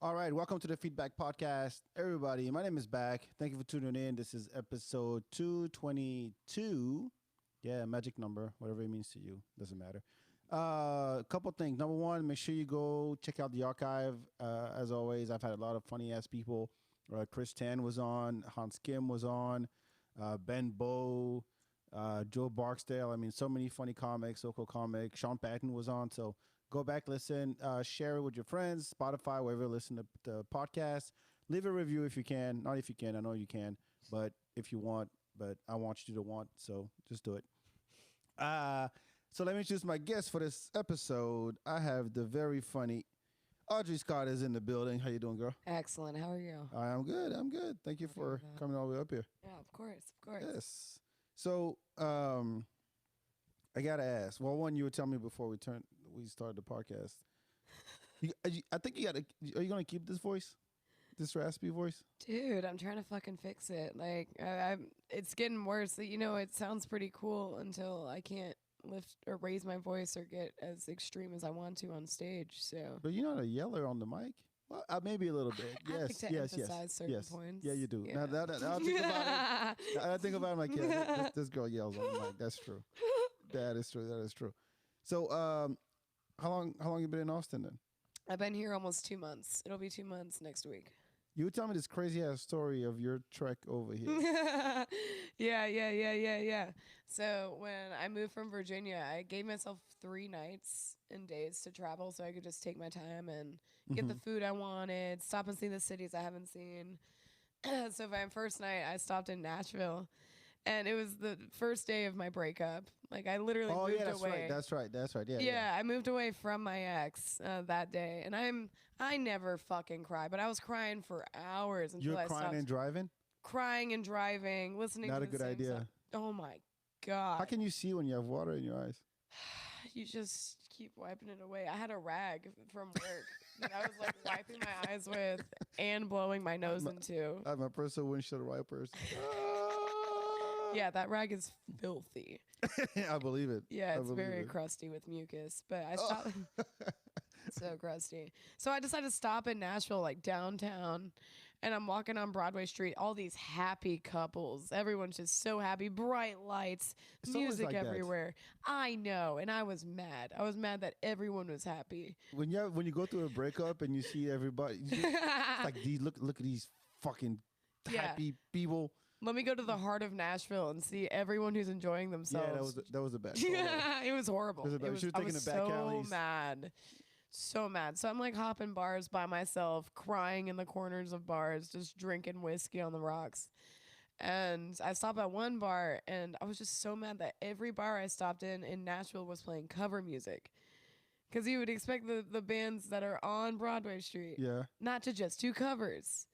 All right, welcome to the FeedBak podcast, everybody. My name is Back. Thank you for tuning in. This is episode 222. Yeah, magic number, whatever it means to you, doesn't matter. A couple things. Number one, make sure you go check out the archive. As always, I've had a lot of funny ass people. Chris Tan was on, Hans Kim was on, Ben Bow, Joe Barksdale. I mean, so many funny comics, local comic. Sean Patton was on. So go back, listen, share it with your friends, Spotify, wherever you listen to the podcast. Leave a review if you can. Not if you can, I know you can, but if you want, but I want you to want, so just do it. So let me introduce my guest for this episode. I have the very funny Audrey Scott is in the building. How you doing, girl? Excellent. How are you? I'm good. I'm good. Thank you for coming all the way up here. Yeah, of course, of course. Yes. So, I gotta ask. Well, one, you were telling me before we started the podcast. I think you gotta. Are you gonna keep this voice, this raspy voice? Dude, I'm trying to fucking fix it. Like, it's getting worse. You know, it sounds pretty cool until I can't lift or raise my voice or get as extreme as I want to on stage. So, But you're not a yeller on the mic. Well, maybe a little bit. I like to emphasize yes, certain yes. points. Yeah, you do. Yeah. Now that I think about it, I think about it, I'm like, yeah, this girl yells on the mic. That's true. That is true. That is true. So, how long you been in Austin then? I've been here almost 2 months. It'll be 2 months next week. You were telling me this crazy ass story of your trek over here. Yeah. So when I moved from Virginia, I gave myself 3 nights and days to travel so I could just take my time and get the food I wanted, stop and see the cities I haven't seen. So my first night, I stopped in Nashville, and it was the first day of my breakup. Like, I literally Oh moved yeah, that's away. right. That's right. That's right. Yeah. Yeah, I moved away from my ex that day, and I never fucking cry, but I was crying for hours until You're I crying stopped and driving. crying and driving, listening Not to a the good same idea. song. Oh my god! How can you see when you have water in your eyes? You just keep wiping it away. I had a rag from work that I was like wiping my eyes with and blowing my nose into. I have my personal windshield wipers. Yeah, that rag is filthy. I believe it. Yeah, I it's believe very it. crusty with mucus, but I stopped. So crusty. So I decided to stop in Nashville, like downtown, and I'm walking on Broadway Street. All these happy couples. Everyone's just so happy. Bright lights, It's always music like that. everywhere. I know, and I was mad. I was mad that everyone was happy. When you go through a breakup and you see everybody, it's like these look at these fucking Yeah. happy people. Let me go to the heart of Nashville and see everyone who's enjoying themselves. Yeah, that was a bad. It was horrible. It was bad. It was, She was I taking was the back so alleys. mad. So mad. So I'm like hopping bars by myself, crying in the corners of bars, just drinking whiskey on the rocks. And I stopped at one bar, and I was just so mad that every bar I stopped in Nashville was playing cover music. Because you would expect the bands that are on Broadway Street Yeah, not to just do covers.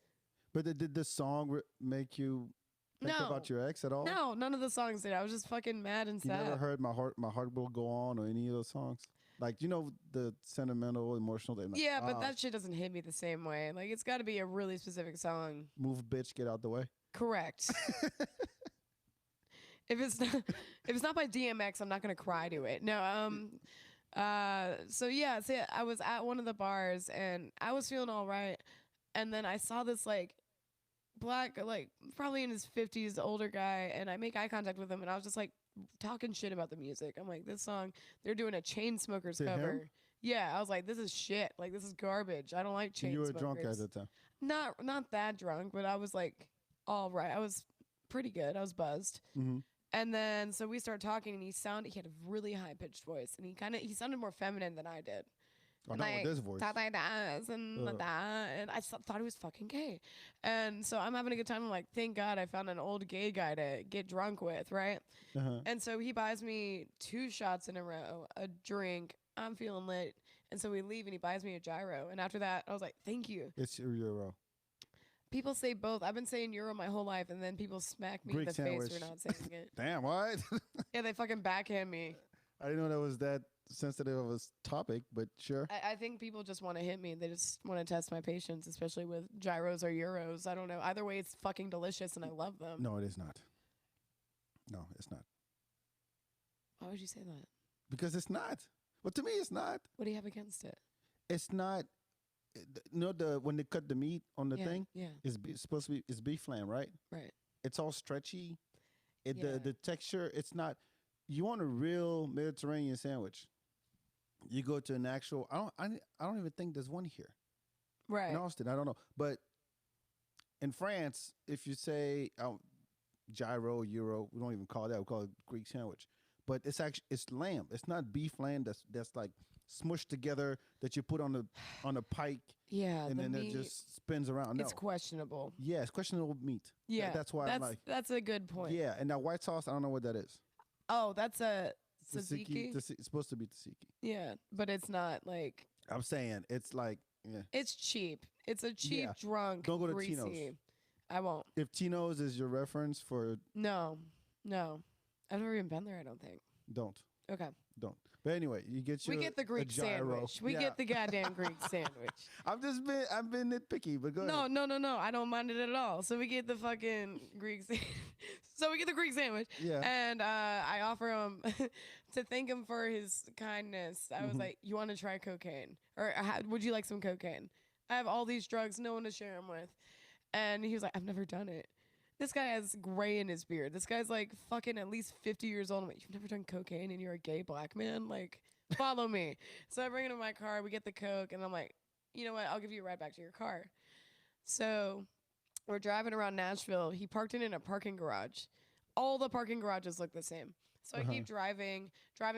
but did the song make you think No. about your ex at all? No, none of the songs did. I was just fucking mad and You sad. never heard my heart will go on or any of those songs? Like, the sentimental, emotional. Like, Yeah, but that shit doesn't hit me the same way. Like, it's got to be a really specific song. move, bitch, get out the way. Correct. if it's not by DMX, I'm not gonna cry to it. No. So yeah. So I was at one of the bars and I was feeling all right, and then I saw this like black, like probably in his 50s, older guy, and I make eye contact with him, and I was just like talking shit about the music. I'm like, this song, they're doing a Chainsmokers To cover. him? Yeah, I was like, this is shit. Like, this is garbage. I don't like Chainsmokers. You were drunk at the time. Not that drunk, but I was like, all right. I was pretty good. I was buzzed. Mm-hmm. And then so we started talking, and he had a really high pitched voice, and he sounded more feminine than I did. Oh, not with this voice. Talk like that and like that, and I thought he was fucking gay. And so I'm having a good time. I'm like, thank God I found an old gay guy to get drunk with, right? Uh-huh. And so he buys me 2 shots in a row, a drink. I'm feeling lit, and so we leave, and he buys me a gyro. And after that, I was like, thank you. It's your Euro. People say both. I've been saying Euro my whole life, and then people smack me Greek in the sandwich. face for not saying it. Damn, what? Yeah, they fucking backhand me. I didn't know that was that sensitive of a topic, but sure. I think people just want to hit me. They just want to test my patience, especially with gyros or Euros. I don't know. Either way, it's fucking delicious, and I love them. No, it is not. No, it's not. Why would you say that? Because it's not. Well, to me, it's not. What do you have against it? It's not. the when they cut the meat on the Yeah, thing, yeah, it's supposed to be it's beef flam, right? right. It's all stretchy. Yeah. The texture, it's not. You want a real Mediterranean sandwich? You go to an actual. I don't even think there's one here in Right. Austin. I don't know, but in France, if you say gyro, euro, we don't even call it that. We call it Greek sandwich. But it's lamb. It's not beef lamb. That's like smushed together that you put on a pike Yeah, and the then it meat, just spins around. No, it's questionable. yeah, it's questionable meat. Yeah, That's why I'm like, that's a good point. yeah. And that white sauce, I don't know what that is. Oh, that's a tzatziki. It's supposed to be tzatziki. Yeah, but it's not like I'm saying it's like, yeah. it's cheap. It's a cheap, Yeah. drunk, Don't go to greasy. Tino's. I won't. If Tino's is your reference for, No, no. I've never even been there. I don't think. don't. Okay. But anyway, you get your We get the a Greek gyro. sandwich. We Yeah. get the goddamn Greek sandwich. I've been nitpicky, but go ahead. No. I don't mind it at all. So we get the fucking Greek So we get the Greek sandwich. Yeah. And I offer him to thank him for his kindness. I was Mhm. like, you want to try cocaine? Or would you like some cocaine? I have all these drugs, no one to share them with. And he was like, I've never done it. This guy has gray in his beard. This guy's like fucking at least 50 years old. I'm like, you've never done cocaine and you're a gay black man? Like, follow me. So I bring him to my car. We get the coke. And I'm like, you know what? I'll give you a ride back to your car. So we're driving around Nashville. He parked it in a parking garage. All the parking garages look the same. So I keep driving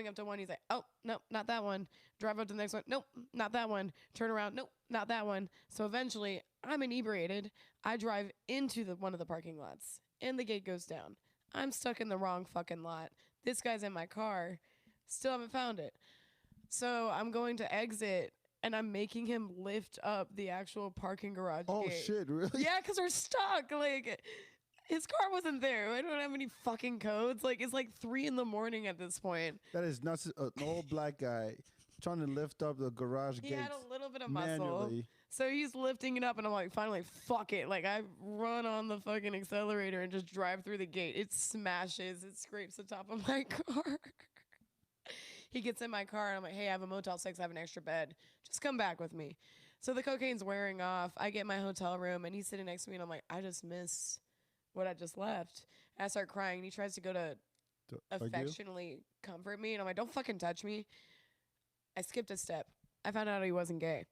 up to one. He's like, oh, no, not that one. Drive up to the next one. Nope, not that one. Turn around. Nope, not that one. So eventually, I'm inebriated. I drive into one of the parking lots, and the gate goes down. I'm stuck in the wrong fucking lot. This guy's in my car. Still haven't found it. So I'm going to exit, and I'm making him lift up the actual parking garage Oh gate. shit, really? Yeah, because we're stuck. Like, his car wasn't there. I don't have any fucking codes. Like, it's like 3 a.m. at this point. That is nuts. An old black guy trying to lift up the garage He gate had a little bit of muscle. manually. So he's lifting it up, and I'm like, finally, fuck it. Like, I run on the fucking accelerator and just drive through the gate. It smashes. It scrapes the top of my car. He gets in my car, and I'm like, hey, I have a Motel 6. I have an extra bed. Just come back with me. So the cocaine's wearing off. I get my hotel room, and he's sitting next to me, and I'm like, I just miss what I just left. And I start crying, and he tries to go to affectionately comfort me, and I'm like, don't fucking touch me. I skipped a step. I found out he wasn't gay.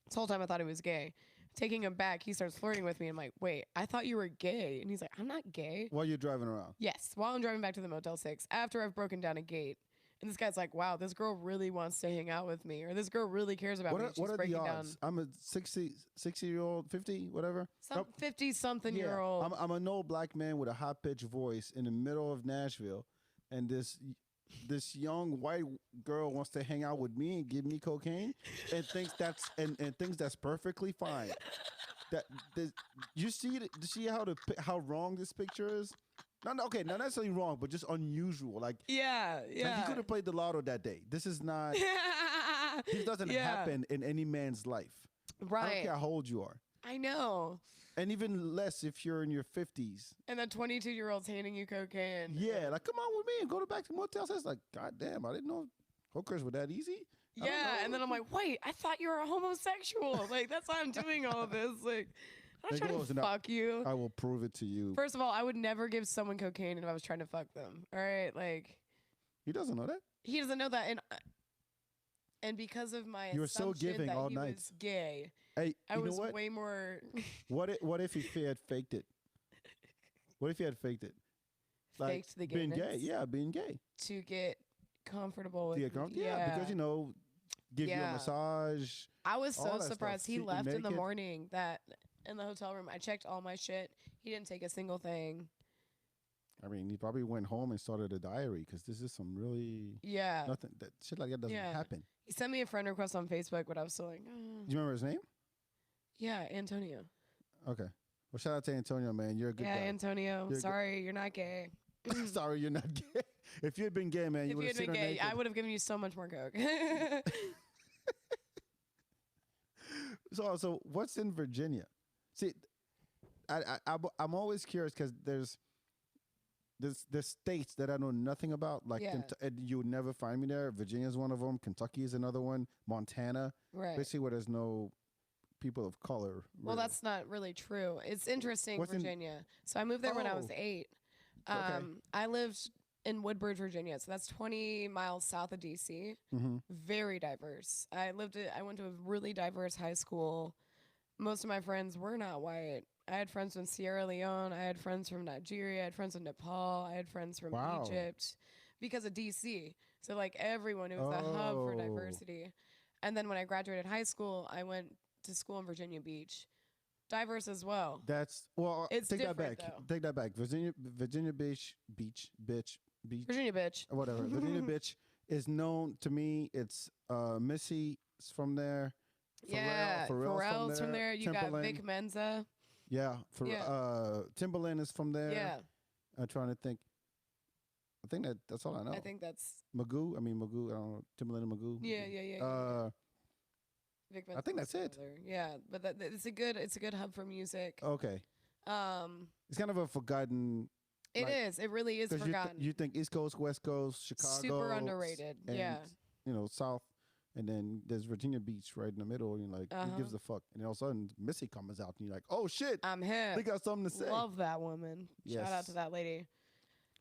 This whole time I thought he was gay. Taking him back, he starts flirting with me. I'm like, wait, I thought you were gay. And he's like, I'm not gay. While you're driving around. Yes, while I'm driving back to the Motel 6, after I've broken down a gate. And this guy's like, wow, this girl really wants to hang out with me. Or this girl really cares about me. What She's are breaking the down. odds? I'm a 60-year-old, 50, whatever. Some 50-something-year-old. I'm an old black man with a high pitched voice in the middle of Nashville, and this young white girl wants to hang out with me and give me cocaine, and thinks that's perfectly fine. You see how wrong this picture is? Okay, not necessarily wrong, but just unusual. Like, Yeah. like he could have played the lotto that day. This is not. This doesn't Yeah. happen in any man's life. I don't Right. care how old you are, I know. and even less if you're in your 50s. And the 22-year-old's handing you cocaine. Yeah, like come on with me and go back to Motel 6. Like, God damn, I didn't know hookers were that easy. I don't Yeah, know. and then I'm like, wait, I thought you were a homosexual. Like, that's why I'm doing all of this. Like, I'm Like, not trying oh, to so now- fuck you. I will prove it to you. First of all, I would never give someone cocaine if I was trying to fuck them. All right, like He doesn't know that. he doesn't know that, and because of my You were so assumption giving that all he night. was gay, Hey, I you was know what? way more What if he had faked it? What if he had faked it? faked the being gayness gay. Yeah, being gay. to get comfortable with. Yeah, because give you a Yeah. massage. I was all so that stuff. surprised. He See you left in the naked. morning. That in the hotel room, I checked all my shit. He didn't take a single thing. I mean, he probably went home and started a diary because this is some really Yeah. nothing. That shit like that doesn't Yeah. happen. He sent me a friend request on Facebook, but I was still like, Do you remember his name? yeah, Antonio. Okay. Well, shout out to Antonio, man. You're a good Yeah, guy. Antonio. You're Sorry, you're not gay. Sorry, you're not gay. If you had been gay, man, If you would you have had seen been her gay, naked. I would have given you so much more coke. So what's in Virginia? See, I'm always curious because there's states that I know nothing about. Like, Yeah. and you would never find me there. Virginia's one of them. Kentucky is another one. Montana, Right. basically where there's no people of color. Well, really. that's not really true. It's interesting, What's in- Virginia. So I moved there when I was Oh. 8. Okay. I lived in Woodbridge, Virginia. So that's 20 miles south of DC. Mm-hmm. Very diverse. I went to a really diverse high school. Most of my friends were not white. I had friends from Sierra Leone. I had friends from Nigeria. I had friends from Nepal. I had friends from Wow. Egypt because of DC. So like everyone, it was the hub for Oh. diversity. And then when I graduated high school, I went to school in Virginia Beach. Diverse as well. That's well. It's take that back. different, though. Take that back. Virginia Beach, Beach. Virginia Beach. Whatever. Virginia Beach is known to me. It's Missy's from there. Pharrell's from there. You got Timbaland. Vic Menza. Yeah. Yeah. Timbaland is from there. Yeah. I'm trying to think. I think that's all I know. I think that's Magoo. I don't know. Timbaland and Magoo. Yeah. Vic I think Menza's that's it. brother. Yeah, but it's a good hub for music. Okay. It's kind of a forgotten. It is. It really is forgotten. You think East Coast, West Coast, Chicago. Super underrated. And, Yeah. South. And then there's Virginia Beach right in the middle. And you're like, who gives a fuck? And then all of a sudden, Missy comes out. And you're like, oh, shit. I'm hip. They got something to say. Love that woman. Shout out to that lady.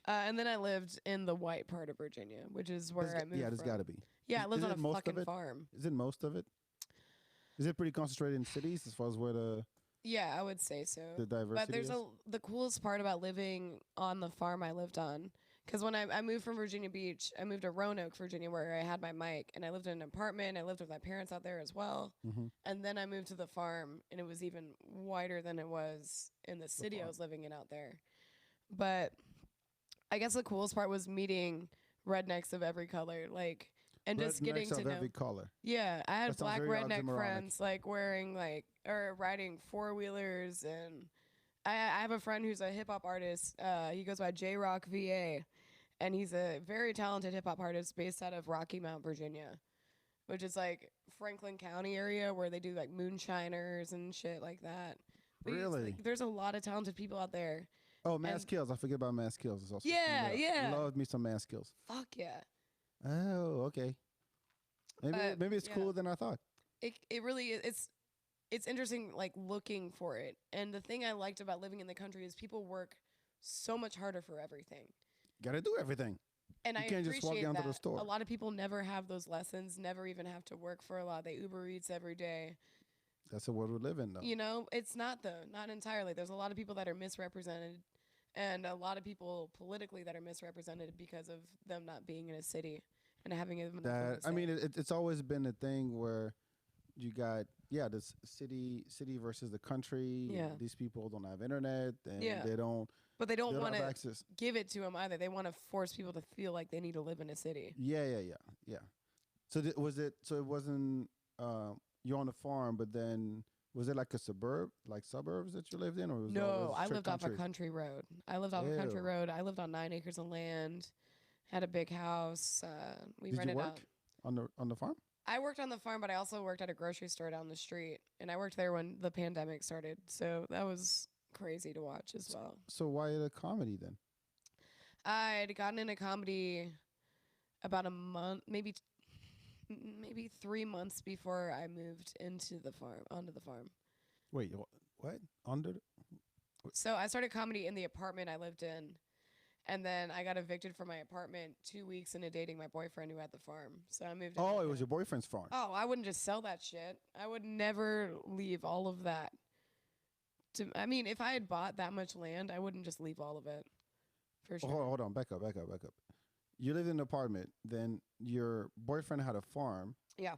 And then I lived in the white part of Virginia, which is where I moved there's from. got to be. Yeah, I lived on a most of fucking it? farm. Is it most of it? Is it pretty concentrated in cities as far as where the Yeah, I would say so. diversity But there's is? the coolest part about living on the farm I lived on. Because when I moved from Virginia Beach, I moved to Roanoke, Virginia, where I had my mic. And I lived in an apartment. I lived with my parents out there as well. Mm-hmm. And then I moved to the farm, and it was even wider than it was in the city I was living in out there. But I guess the coolest part was meeting rednecks of every color. Like, and just getting to know every color. Yeah, I had That sounds black very redneck oxymoronic. friends like wearing or riding 4-wheelers, and I have a friend who's a hip hop artist. He goes by J Rock VA, and he's a very talented hip hop artist based out of Rocky Mount, Virginia, which is like Franklin County area where they do like moonshiners and shit like that. But Really? there's a lot of talented people out there. Oh, Mass Kills. I forget about Mass Kills. It's also Yeah. Love me some Mass Kills. Fuck yeah. Oh, okay. Maybe it's cooler than I thought. It really is. It's interesting, like looking for it. And the thing I liked about living in the country is people work so much harder for everything. Gotta do everything. And You I can't appreciate just walk down that. to the store. A lot of people never have those lessons, never even have to work for a lot. They Uber Eats every day. That's the world we live in, though. You know, it's not though, not entirely. There's a lot of people that are misrepresented, and a lot of people politically that are misrepresented because of them not being in a city and having enough room to I mean, say. it's always been a thing where you got this city versus the country. Yeah. These people don't have internet, and Yeah. they don't. But they don't have want to access. give it to them either. They want to force people to feel like they need to live in a city. Yeah. So was it? So it wasn't. You're on a farm, but then was it like a suburbs that you lived in, or was it No, always I straight lived off a country? country road. I lived off a country Ew. road. I lived on 9 acres of land, had a big house. We Did you rented work out. on the farm? I worked on the farm, but I also worked at a grocery store down the street, and I worked there when the pandemic started. So that was crazy to watch as well. So why the comedy then? I'd gotten into comedy about a month, maybe 3 months before I moved onto the farm. Wait, what? So I started comedy in the apartment I lived in, and then I got evicted from my apartment 2 weeks into dating my boyfriend who had the farm. So I moved. Oh, it was your boyfriend's farm. Oh, I wouldn't just sell that shit. I would never leave all of that. I mean, if I had bought that much land, I wouldn't just leave all of it. For sure. Hold on, back up. You lived in an apartment, then your boyfriend had a farm. Yeah.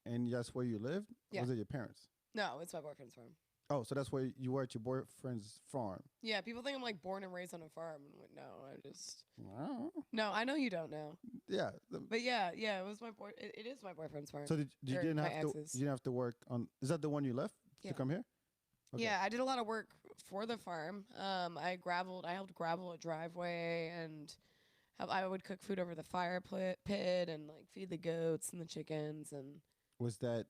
And that's where you lived? Yeah. Or was it your parents? No, it's my boyfriend's farm. Oh, so that's where you were at your boyfriend's farm. Yeah, people think I'm like born and raised on a farm. I'm like, no, Wow. No, I know you don't know. Yeah. But yeah, it was my boy. It is my boyfriend's farm. So you Or didn't my have to ex's. you didn't have to work on. Is that the one you left Yeah. to come here? Okay. Yeah, I did a lot of work for the farm. I helped gravel a driveway, and I would cook food over the fire pit and like feed the goats and the chickens. And Was that?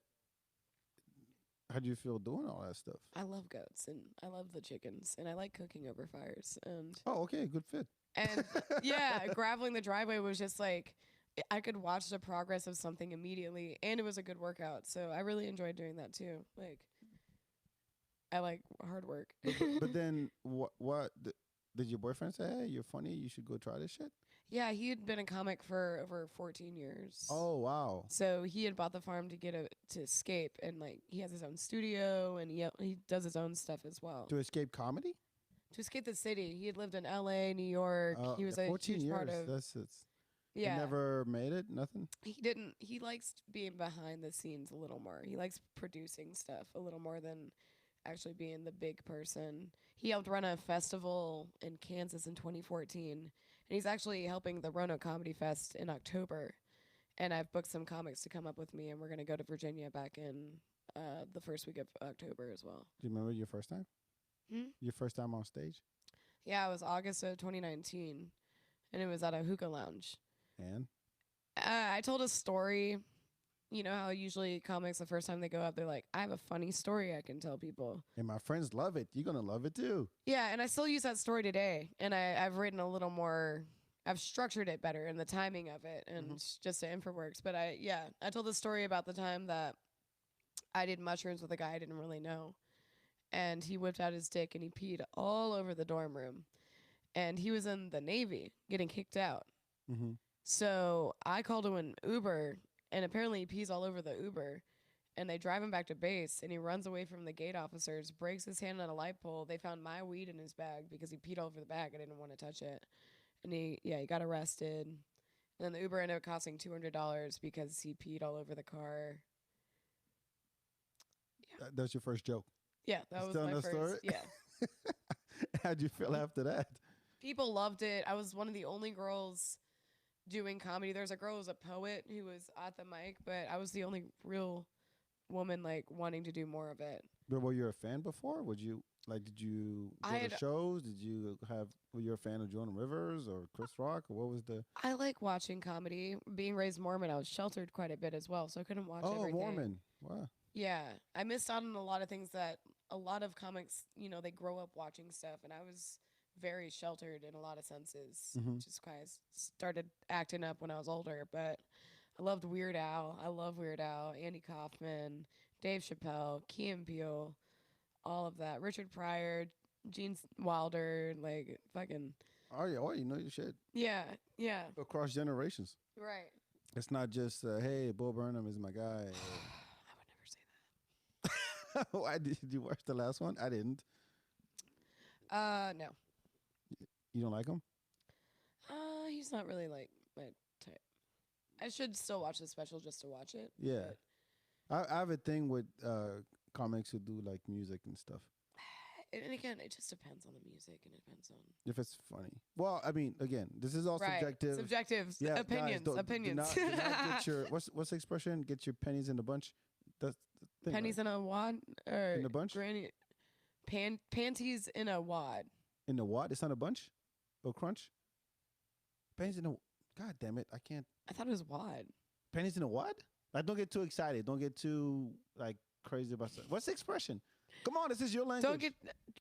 How do you feel doing all that stuff? I love goats and I love the chickens, and I like cooking over fires. And Oh, okay, good fit. and yeah, graveling the driveway was just like I could watch the progress of something immediately, and it was a good workout. So I really enjoyed doing that too. Like I like hard work. But then what did your boyfriend say? Hey, you're funny. You should go try this shit. Yeah, he had been a comic for over 14 years. Oh wow. So he had bought the farm to escape, and like he has his own studio, and he does his own stuff as well. To escape comedy? To escape the city, he had lived in L.A., New York. He was a 14 huge years. part of. He never made it. Nothing. He didn't. He likes being behind the scenes a little more. He likes producing stuff a little more than actually being the big person. He helped run a festival in Kansas in 2014, and he's actually helping the Roanoke Comedy Fest in October. And I've booked some comics to come up with me, and we're gonna go to Virginia back in the first week of October as well. Do you remember your first time? Your first time on stage? Yeah, it was August of 2019, and it was at a hookah lounge. And I told a story. You know how usually comics, the first time they go up, they're like, I have a funny story I can tell people. and my friends love it. You're gonna love it too. Yeah, and I still use that story today. And I've written a little more, I've structured it better in the timing of it and just the info works. But I told the story about the time that I did mushrooms with a guy I didn't really know. And he whipped out his dick and he peed all over the dorm room. And he was in the Navy getting kicked out. Mm-hmm. So I called him an Uber, and apparently he pees all over the Uber. And they drive him back to base, and he runs away from the gate officers, breaks his hand on a light pole. They found my weed in his bag because he peed all over the bag. I didn't want to touch it. And he got arrested. And then the Uber ended up costing $200 because he peed all over the car. Yeah. That's your first joke. Yeah, that was my first. Story? Yeah. How'd you feel after that? People loved it. I was one of the only girls doing comedy. There's a girl who was a poet who was at the mic, but I was the only real woman like wanting to do more of it. But were you a fan before? Did you go to shows? Were you a fan of Joan Rivers or Chris Rock? Or what was the? I like watching comedy. Being raised Mormon, I was sheltered quite a bit as well, so I couldn't watch everything. Oh, Mormon. Wow. Yeah, I missed out on a lot of things that a lot of comics, they grow up watching stuff, and I was very sheltered in a lot of senses. Just kind of started acting up when I was older, but I loved Weird Al. I love Weird Al, Andy Kaufman, Dave Chappelle, Key and Peele, all of that. Richard Pryor, Gene Wilder, like fucking. Oh, yeah, you know your shit. Yeah. Across generations. Right. It's not just, hey, Bo Burnham is my guy. I would never say that. Why did you watch the last one? I didn't. No. You don't like him? He's not really like my type. I should still watch the special just to watch it. Yeah. I have a thing with comics who do like music and stuff. And again, it just depends on the music and it depends on if it's funny. Well, I mean, again, this is all subjective. Subjective. Yeah, opinions. guys, opinions. Do not get your what's the expression? Get your pennies in a bunch. That's the thing, pennies right? in a wad or in a bunch. Panties in a wad. In a wad? It's not a bunch. Or crunch. Pennies in a. God damn it! I can't. I thought it was wad. Pennies in a wad? Like, don't get too excited. Don't get too like crazy about stuff. What's the expression? Come on, this is your language. Don't get.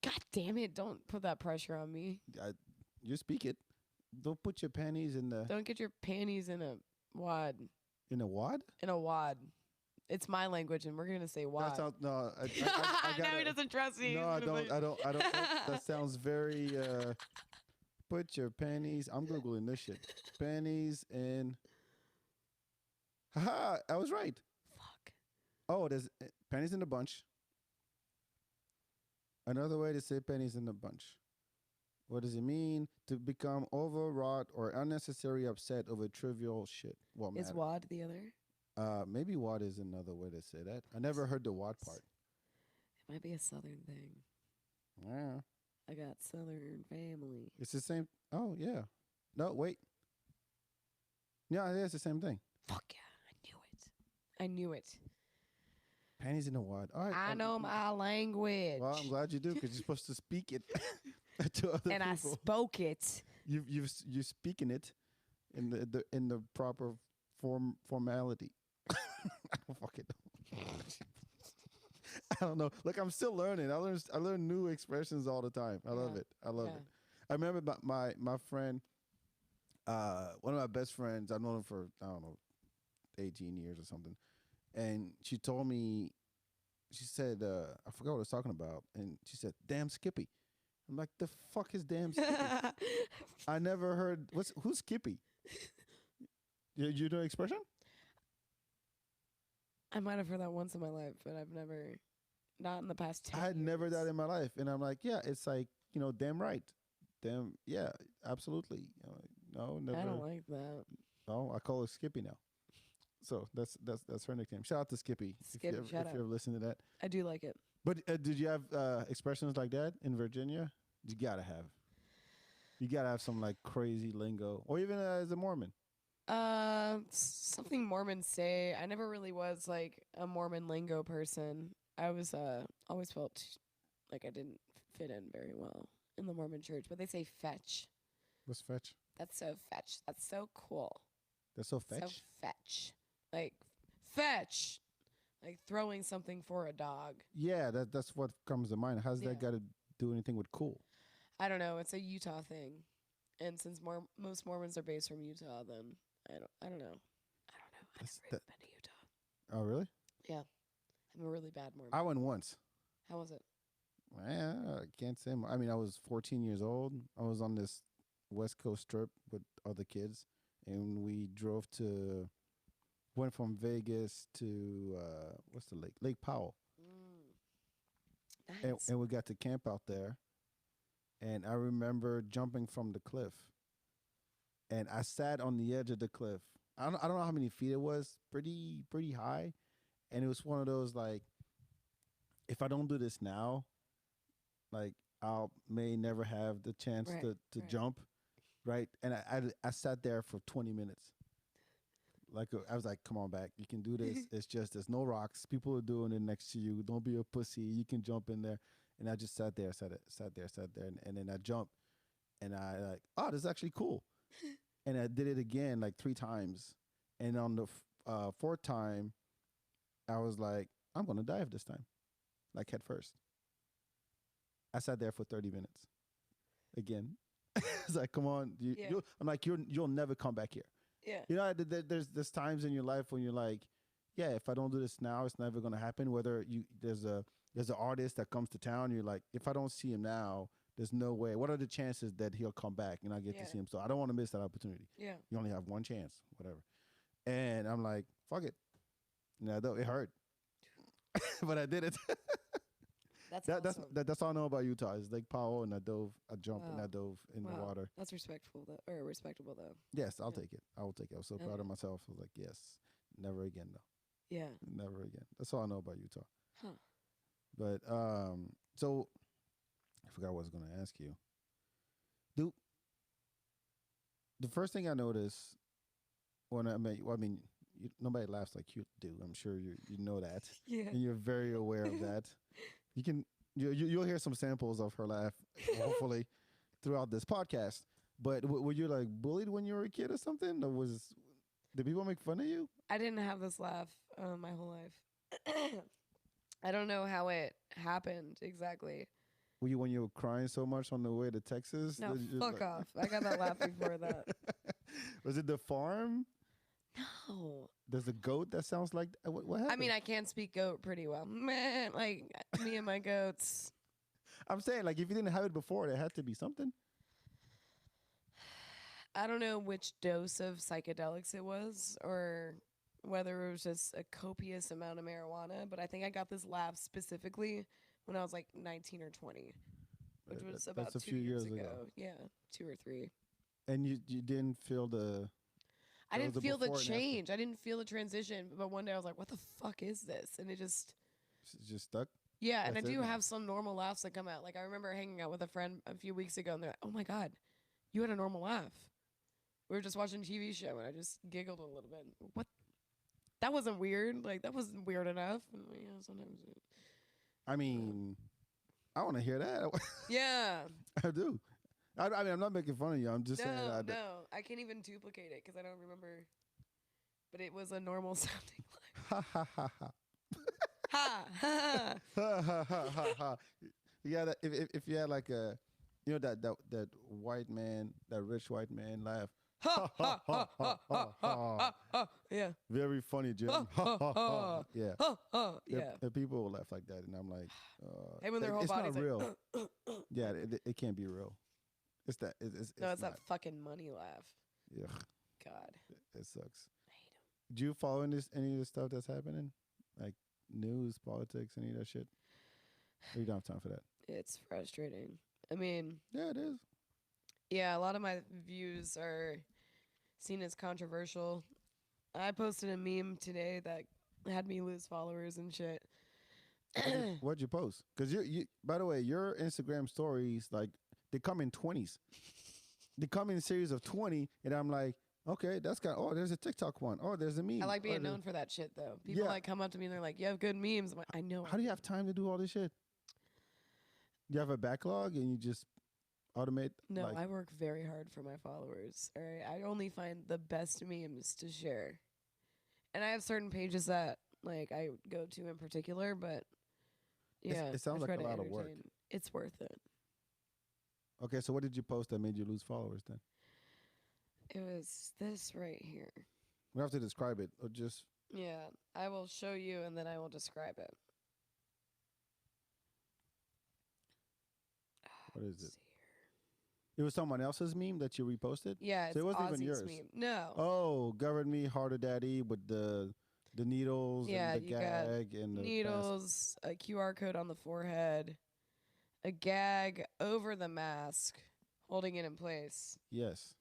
God damn it! Don't put that pressure on me. You speak it. Don't put your panties in the. Don't get your panties in a wad. In a wad? In a wad. It's my language, and we're gonna say wad. That sounds, no, I now he doesn't trust me. No, I don't. That sounds very. Put your panties. I'm googling this shit. Panties in. Haha! I was right. Fuck. Oh, there's panties in a bunch. Another way to say pennies in a bunch. What does it mean? To become overwrought or unnecessarily upset over trivial shit. What matter? Is wad the other? Maybe wad is another way to say that. I never heard the wad part. It might be a southern thing. Yeah. I got southern family. It's the same. Oh, yeah. No, wait. Yeah, it's the same thing. Fuck yeah. I knew it. Panties in a wad. All right. I know my language. Well, I'm glad you do because you're supposed to speak it to other people. And I spoke it. You're speaking it in the proper formality. I don't fucking know. I don't know. Look, I'm still learning. I learn new expressions all the time. I love it. I love it. I remember my friend, one of my best friends. I've known him for 18 years or something. And she told me she said, I forgot what I was talking about, and she said, "Damn Skippy." I'm like, the fuck is damn Skippy? I never heard. Who's Skippy? You know the expression? I might have heard that once in my life, but I've never, not in the past 10 I had never years. that in my life, and I'm like, yeah, it's like damn right, damn yeah, absolutely. No, never. I don't like that. No, I call her Skippy now. So that's her nickname. Shout out to Skippy. Skippy, if shout you out. ever listen to that. I do like it. But did you have expressions like that in Virginia? You gotta have. You gotta have some like crazy lingo, or even as a Mormon. Something Mormons say. I never really was like a Mormon lingo person. I was always felt like I didn't fit in very well in the Mormon church. But they say fetch. What's fetch? That's so fetch. That's so cool. That's so So fetch. fetch. Like fetch. Like throwing something for a dog. Yeah, that's what comes to mind. How's Yeah. that got to do anything with cool? I don't know. It's a Utah thing. And since most Mormons are based from Utah, then I don't know. I don't know. I've That's- never even been to Utah. Oh, really? Yeah. I'm a really bad Mormon. I went once. How was it? I can't say. I mean, I was 14 years old. I was on this West Coast trip with other kids, and we went from Vegas to what's the lake? Lake Powell, Nice. and we got to camp out there. And I remember jumping from the cliff, and I sat on the edge of the cliff. I don't know how many feet it was. Pretty high, and it was one of those like, if I don't do this now, like may never have the chance Right, to right. jump, right? And I sat there for 20 minutes. Like I was like, come on back, you can do this. It's just there's no rocks. People are doing it next to you. Don't be a pussy. You can jump in there. And I just sat there, and then I jumped, and I like, oh, this is actually cool. And I did it again like 3 times, and on the fourth time, I was like, I'm gonna dive this time, like head first. I sat there for 30 minutes. Again, it's like, come on, Yeah. I'm like, you'll never come back here. Yeah. You know, there's times in your life when you're like, yeah, if I don't do this now, it's never gonna happen. Whether there's an artist that comes to town, you're like, if I don't see him now, there's no way. What are the chances that he'll come back and I get Yeah. to see him? So I don't want to miss that opportunity. Yeah. You only have one chance, whatever. And I'm like, fuck it. No, though it hurt, but I did it. That's That's awesome. that's all I know about Utah is Lake Powell, and I jumped, and Wow. I dove in the Wow. water. That's respectful though, or respectable though. Yes, I'll Yeah. take it. I will take it. I was so proud of Okay. myself. I was like, yes, never again though. Yeah. Never again. That's all I know about Utah. Huh. But so I forgot what I was going to ask you. Do the first thing I noticed when I met you, well, I mean, nobody laughs like you do. I'm sure you know that, Yeah. and you're very aware of that. You'll hear some samples of her laugh, hopefully, throughout this podcast. But were you like bullied when you were a kid or something? Or did people make fun of you? I didn't have this laugh my whole life. I don't know how it happened exactly. Were you when you were crying so much on the way to Texas? No, that you fuck like- off. I got that laugh before that. Was it the farm? No. There's a goat that sounds like what happened? I mean, I can speak goat pretty well. Man, like me and my goats. I'm saying like if you didn't have it before, there had to be something. I don't know which dose of psychedelics it was or whether it was just a copious amount of marijuana, but I think I got this laugh specifically when I was like 19 or 20, which was That's about a 2 few years years ago. ago. Yeah, 2 or 3. And you didn't feel the. I That didn't was the feel the before and after. change. I didn't feel the transition. But one day I was like, what the fuck is this? And it just, Just stuck. yeah. And I That's it do now. have some normal laughs that come out. Like I remember hanging out with a friend a few weeks ago and they're like, oh my God, you had a normal laugh. We were just watching a TV show and I just giggled a little bit. What? That wasn't weird. Like that wasn't weird enough. And, yeah, sometimes. I mean, I want to hear that. Yeah. I do. I mean, I'm not making fun of you. I'm just saying. No, I can't even duplicate it because I don't remember. But it was a normal sounding laugh. Ha ha ha ha. Ha ha. Ha ha ha ha ha. You gotta if you had like a, that white man, that rich white man laugh. Ha ha ha ha ha ha ha. Yeah. Very funny, Jim. Ha ha ha. Yeah. Ha ha. Yeah. If people will laugh like that, and I'm like, Hey, when their whole it's body's not like, real. Yeah, it can't be real. It's that. no, it's not. that fucking money laugh. Yeah, God. it sucks. I hate 'em. Do you follow any of the stuff that's happening, like news, politics, any of that shit? Or you don't have time for that? It's frustrating. I mean, Yeah, it is. yeah, a lot of my views are seen as controversial. I posted a meme today that had me lose followers and shit. What'd you post? Because you. By the way, your Instagram stories like they come in 20s. They come in a series of 20, and I'm like, okay, that's got. Oh, there's a TikTok one. Oh, there's a meme. I like being there's- known for that shit, though. People Yeah. like come up to me and they're like, "You have good memes." I'm like, I know. How do you have time to do all this shit? You have a backlog, and you just automate. No, like, I work very hard for my followers. All right, I only find the best memes to share, and I have certain pages that like I go to in particular. But yeah, it sounds I try like a to lot of work. entertain. It's worth it. Okay, so what did you post that made you lose followers then? It was this right here. We have to describe it, or just Yeah, I will show you and then I will describe it. what is it? Let's see It was someone else's meme that you reposted. here. Yeah, it's So it wasn't even Ozzy's yours. meme. No. Oh, govern me harder, daddy, with the needles Yeah, and the you got gag and the Needles, a QR code on the forehead, a gag over the mask, holding it in place, Yes,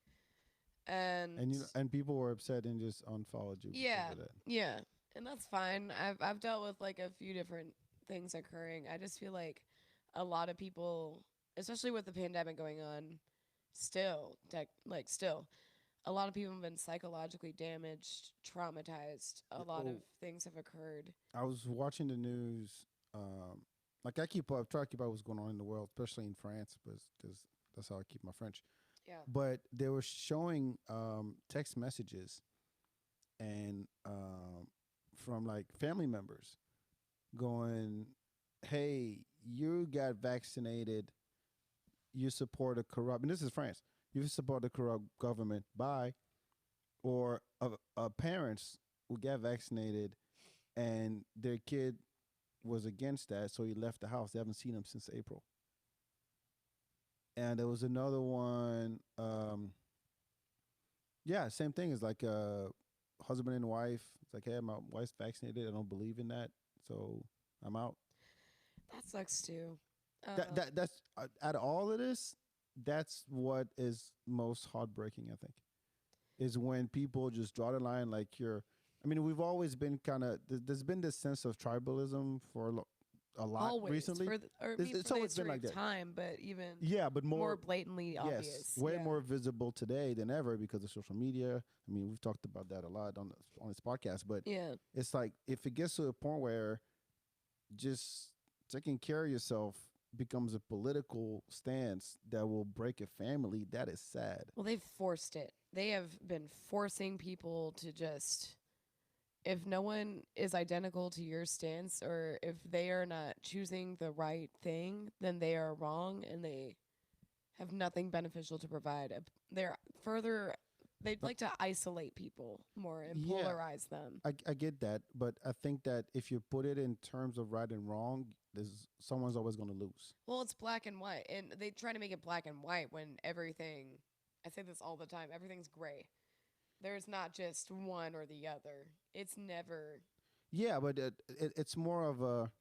and and people were upset and just unfollowed you. because yeah, of that. yeah, and that's fine. I've dealt with like a few different things occurring. I just feel like a lot of people, especially with the pandemic going on, still, a lot of people have been psychologically damaged, traumatized. A lot of things have occurred. I was watching the news. Like I try to keep up what's going on in the world, especially in France, because that's how I keep my French. Yeah. But they were showing text messages and from like family members going, "Hey, you got vaccinated. You support a corrupt." And this is France. You support the corrupt government. Bye. Or parents who got vaccinated and their kid was against that, so he left the house. They haven't seen him since April. And there was another one. Yeah, same thing. It's like husband and wife. It's like, hey, my wife's vaccinated. I don't believe in that, so I'm out. That sucks too. That's out of all of this, that's what is most heartbreaking. I think is when people just draw the line. Like you're. I mean, we've always been kind of. There's been this sense of tribalism for a lot Always recently. it's always been like that. Time, but even but more blatantly obvious. Yes, way yeah. more visible today than ever because of social media. I mean, we've talked about that a lot on this podcast, but Yeah, it's like if it gets to a point where just taking care of yourself becomes a political stance that will break a family, that is sad. well, they've forced it. They have been forcing people to just. If no one is identical to your stance, or if they are not choosing the right thing, then they are wrong, and they have nothing beneficial to provide. They'd like to isolate people more and Yeah. polarize them. I get that, but I think that if you put it in terms of right and wrong, someone's always going to lose. Well, it's black and white, and they try to make it black and white when everything. I say this all the time. Everything's gray. There's not just one or the other. It's never. Yeah, but it's more of a.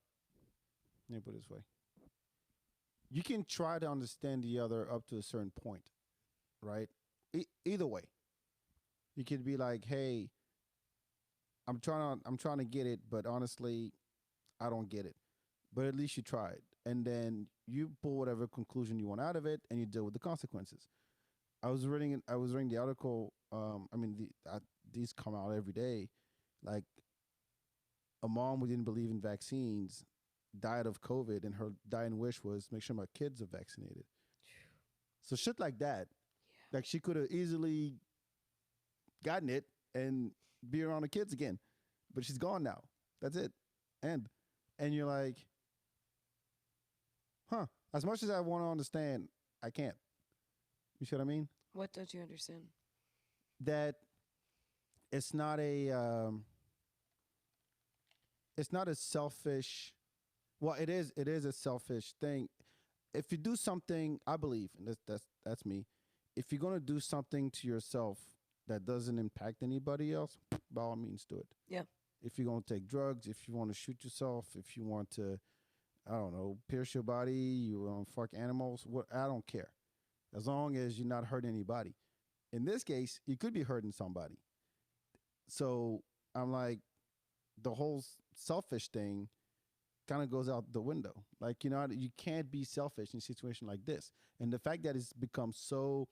Let me put it this way. You can try to understand the other up to a certain point, right? Either way, you could be like, "Hey, I'm trying to get it, but honestly, I don't get it." But at least you tried, and then you pull whatever conclusion you want out of it, and you deal with the consequences. I was reading the article. I mean, these come out every day. Like a mom who didn't believe in vaccines died of COVID, and her dying wish was make sure my kids are vaccinated. So shit like that, like she could have easily gotten it and be around the kids again, but she's gone now. That's it, and you're like, huh? As much as I want to understand, I can't. You see what I mean? What don't you understand? that it's not a it's not a selfish. Well, it is. It is a selfish thing. If you do something, I believe, and that's me. If you're gonna do something to yourself that doesn't impact anybody else, by all means, do it. Yeah. If you're gonna take drugs, if you want to shoot yourself, if you want to, I don't know, pierce your body, you want to fuck animals, what I don't care, as long as you're not hurting anybody. In this case, you could be hurting somebody. So I'm like, the whole selfish thing kind of goes out the window. Like, you can't be selfish in a situation like this. And the fact that it's become so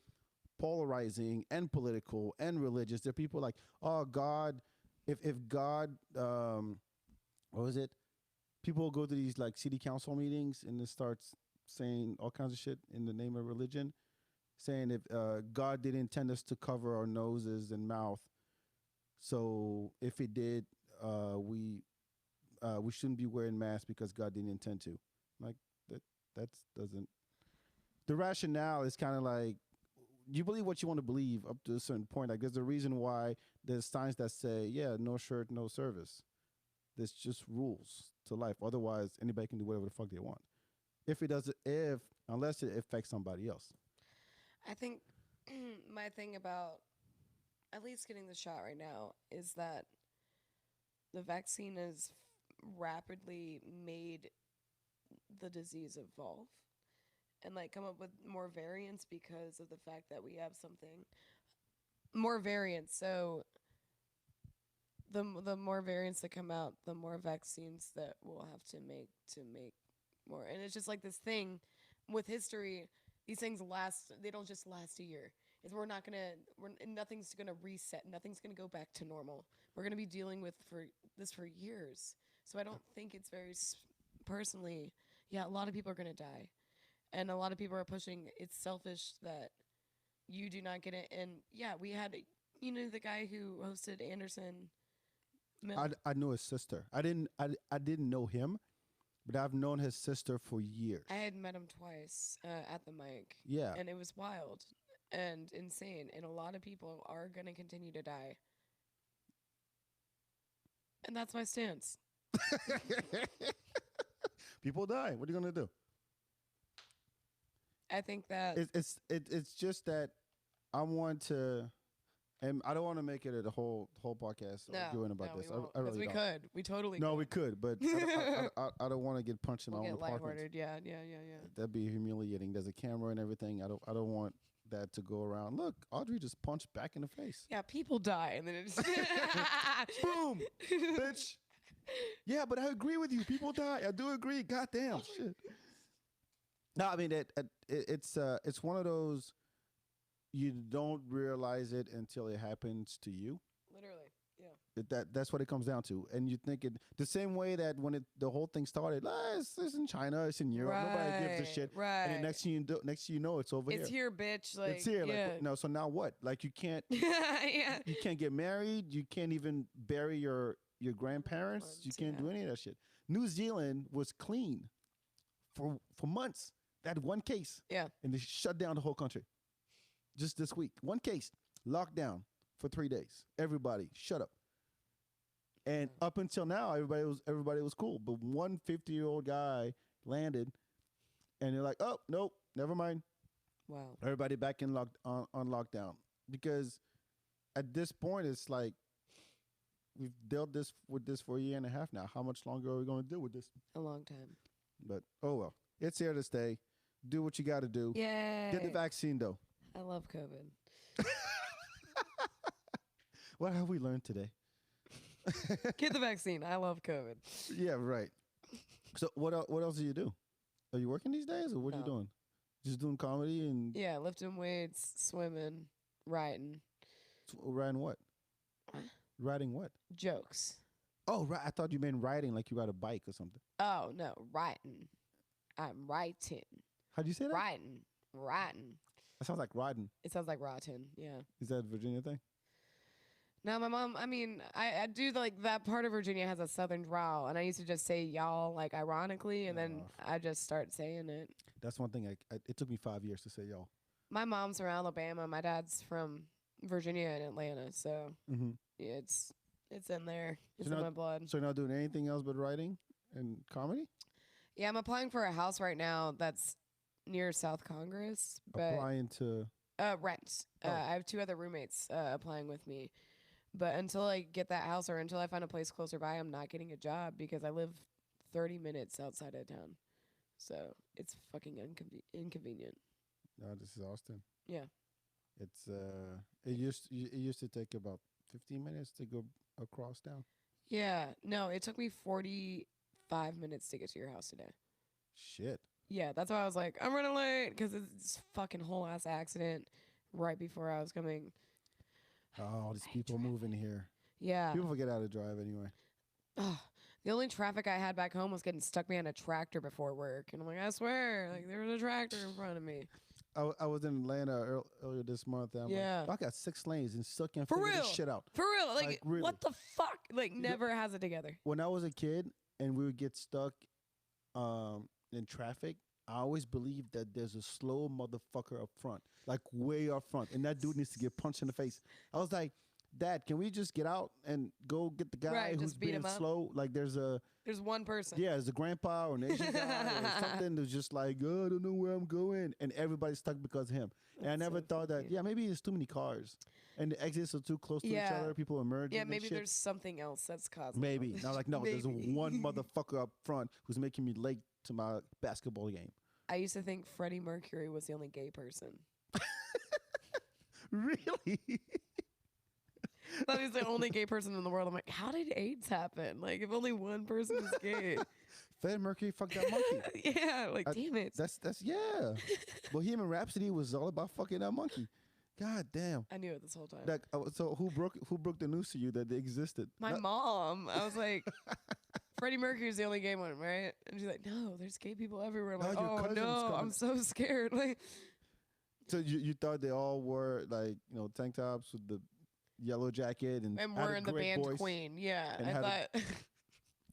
polarizing and political and religious, there are people like, oh, God, if God, what was it? People go to these like city council meetings and it starts saying all kinds of shit in the name of religion, saying if God didn't intend us to cover our noses and mouth, so if it did, we shouldn't be wearing masks because God didn't intend to. Like that doesn't. The rationale is kind of like, you believe what you want to believe up to a certain point. Like there's a reason why there's signs that say, yeah, no shirt, no service. There's just rules to life. Otherwise, anybody can do whatever the fuck they want. Unless it affects somebody else. I think my thing about at least getting the shot right now is that the vaccine has rapidly made the disease evolve and like come up with more variants because of the fact that we have something more variants. So the more variants that come out, the more vaccines that we'll have to make more. And it's just like this thing with history. These things last. They don't just last a year. Nothing's gonna reset. Nothing's gonna go back to normal. We're gonna be dealing with this for years. So I don't think it's very personally. Yeah, a lot of people are gonna die, and a lot of people are pushing. It's selfish that you do not get it. And yeah, we had the guy who hosted Anderson. I knew his sister. I didn't know him, but I've known his sister for years. I had met him twice at the mic. Yeah. And it was wild and insane. And a lot of people are going to continue to die. And that's my stance. People die. What are you going to do? I think that it's just that I want to, and I don't want to make it a whole podcast arguing about this. I really we don't. could. We totally No, could. we could, but I don't want to get punched in my own apartment. Lighthearted. Yeah. That'd be humiliating. There's a camera and everything. I don't want that to go around. Look, Audrey just punched back in the face. Yeah, people die, and then it's boom, bitch. Yeah, but I agree with you. People die. I do agree. Goddamn shit. No, I mean it's one of those, you don't realize it until it happens to you. Literally, yeah. That's what it comes down to. And you think it the same way that when the whole thing started, it's in China, it's in Europe, nobody gives a shit. Right. And then next thing you know, it's over here. It's here, bitch. Like, it's here. Yeah. Like, no, so now what? Like you can't yeah. you can't get married, you can't even bury your grandparents, you can't do any of that shit. New Zealand was clean for months. They had one case. Yeah. And they shut down the whole country. Just this week. One case. Lockdown for 3 days. Everybody, shut up. And up until now, everybody was cool. But one 50-year-old guy landed, and they're like, oh, nope, never mind. Wow. Everybody back on lockdown. Because at this point, it's like, we've dealt with this for a year and a half now. How much longer are we going to deal with this? A long time. But, oh well. It's here to stay. Do what you got to do. Yeah. Get the vaccine, though. I love COVID. What have we learned today? Get the vaccine. I love COVID. Yeah, right. So what else do you do? Are you working these days, or what are you doing? Just doing comedy and lifting weights, swimming, writing. Riding what? Riding what? Jokes. Oh, right. I thought you meant riding like you ride a bike or something. Oh no, writing. I'm writing. How'd you say that? Writing. That sounds like riding. It sounds like rotten. Yeah. Is that a Virginia thing? No, my mom, I mean, I do like that part of Virginia has a southern drawl, and I used to just say y'all like ironically, and then I just start saying it. That's one thing. It took me 5 years to say y'all. My mom's from Alabama. My dad's from Virginia and Atlanta, so Mm-hmm. yeah, it's in there. It's So in now- my blood. So you're not doing anything else but writing and comedy? Yeah, I'm applying for a house right now that's near South Congress, but Applying to... rent. Oh. I have 2 other roommates applying with me. But until I get that house or until I find a place closer by, I'm not getting a job because I live 30 minutes outside of town. So it's fucking inconvenient. No, this is Austin. Yeah. It's it used to take about 15 minutes to go across town. Yeah. No, it took me 45 minutes to get to your house today. Shit. Yeah, that's why I was like, I'm running late because it's fucking whole ass accident right before I was coming. Oh, these people moving here. Yeah. People forget how to drive anyway. Ugh. The only traffic I had back home was getting stuck behind a tractor before work. And I'm like, I swear, like there was a tractor in front of me. I was in Atlanta earlier this month. And I'm Yeah. like, I got 6 lanes and still can't For figure real? this shit out. For real. Like, really. what the fuck? Like, know- never has it together. When I was a kid and we would get stuck in traffic, I always believed that there's a slow motherfucker up front, like way up front, and that dude needs to get punched in the face. I was like, Dad, can we just get out and go get the guy Right, who's just beat being him up. slow? Like there's One person. there's a grandpa or an Asian guy or something that's just like, oh, I don't know where I'm going, and everybody's stuck because of him. And I That's never so thought that, funny. yeah, maybe there's too many cars and the exits are too close to each Yeah. other. People are merging. Yeah, and maybe shit. there's something else that's causing Maybe. all Now, this. like, no, there's Maybe. one motherfucker up front who's making me late to my basketball game. I used to think Freddie Mercury was the only gay person. Really? I thought he was the only gay person in the world. I'm like, how did AIDS happen? Like, if only one person is gay. Freddie Mercury fucked that monkey. Yeah, like, damn it. That's yeah. Bohemian Rhapsody was all about fucking that monkey. God damn. I knew it this whole time. Like, so who broke the news to you that they existed? My mom. I was like, Freddie Mercury's the only gay one, right? And she's like, no, there's gay people everywhere. I'm No, like, your oh cousin's no, coming. I'm so scared. Like, So you thought they all wore like tank tops with the yellow jacket and and had we're a in the great band voice? Queen. Yeah, and I had a- thought,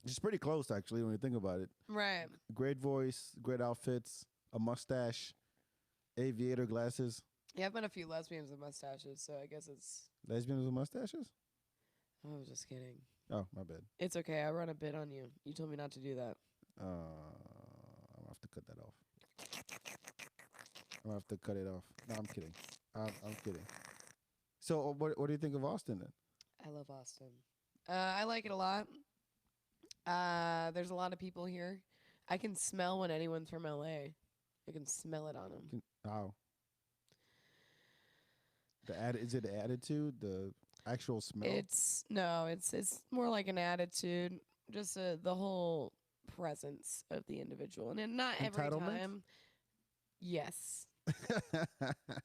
It's pretty close actually when you think about it. right. Great voice, great outfits, a mustache, aviator glasses. Yeah, I've met a few lesbians with mustaches, so I guess it's. Lesbians with mustaches? I was just kidding. Oh, my bad. It's okay. I run a bit on you. You told me not to do that. I'll have to cut that off. I'll have to cut it off. No, I'm kidding. I'm kidding. So, what do you think of Austin then? I love Austin. I like it a lot. There's a lot of people here. I can smell when anyone's from LA. I can smell it on them. How? Is it the attitude, the actual smell? It's more like an attitude, just the whole presence of the individual, and then not every Entitlement? time. Yes,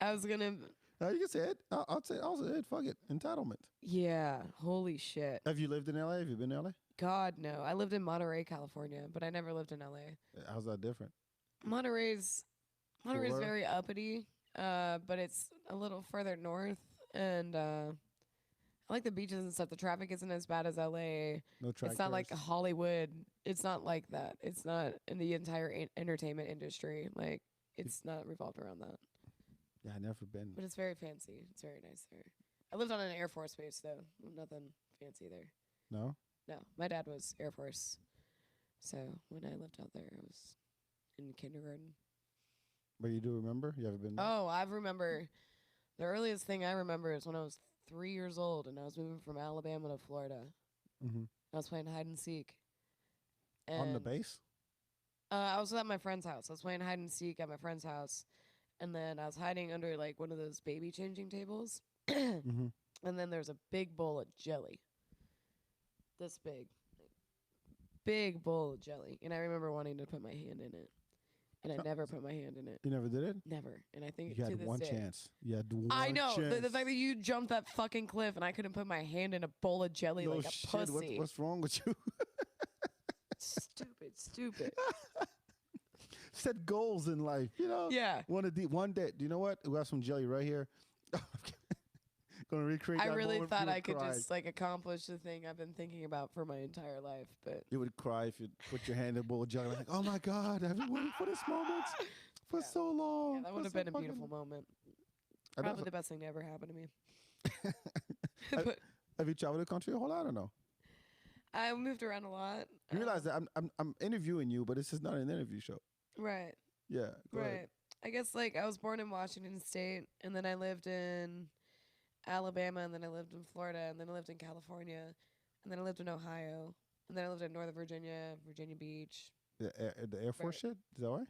I was gonna. You can say it. I'll say it. Fuck it. Entitlement. Yeah, holy shit. Have you lived in LA? Have you been to LA? God no, I lived in Monterey, California, but I never lived in LA. How's that different? Monterey's Cooler? very uppity, but it's a little further north, and I like the beaches and stuff. The traffic isn't as bad as LA. No tractors? It's not like Hollywood. It's not like that. It's not in the entire entertainment industry. Like, it's not revolved around that. Yeah, I never been. But it's very fancy. It's very nice there. I lived on an Air Force base, though. Nothing fancy there. No? No, my dad was Air Force. So when I lived out there, I was in kindergarten. But you do remember? You ever been there? Oh, I remember. The earliest thing I remember is when I was 3 years old and I was moving from Alabama to Florida. Mm-hmm. I was playing hide and seek. On the And, base? I was at my friend's house. I was playing hide and seek at my friend's house. And then I was hiding under like one of those baby changing tables. Mm-hmm. And then there's a big bowl of jelly. This big. Big bowl of jelly. And I remember wanting to put my hand in it. And I never put my hand in it. You never did it? Never. And I think You to had this one day. chance. You had one I know. The chance. fact that you jumped that fucking cliff and I couldn't put my hand in a bowl of jelly no like a shit. pussy. What's wrong with you? Stupid. Set goals in life, Yeah. One day. Do you know what? We have some jelly right here. Gonna recreate. I that really moment, thought you would I could cry. just like accomplish the thing I've been thinking about for my entire life, but You would cry if you put your hand in a bowl of jelly. Like, oh my God, I've been waiting for this moment for Yeah. so long. yeah, that would have for been a so beautiful fucking- moment. I Probably def- the best thing to ever happen to me. But Have you traveled the country a whole lot or no? I moved around a lot. You realize that I'm interviewing you, but this is not an interview show. Right. Yeah. Go Right. ahead. I guess like I was born in Washington State, and then I lived in Alabama, and then I lived in Florida, and then I lived in California, and then I lived in Ohio, and then I lived in Northern Virginia, Virginia Beach. The Air Force shit? Is that right?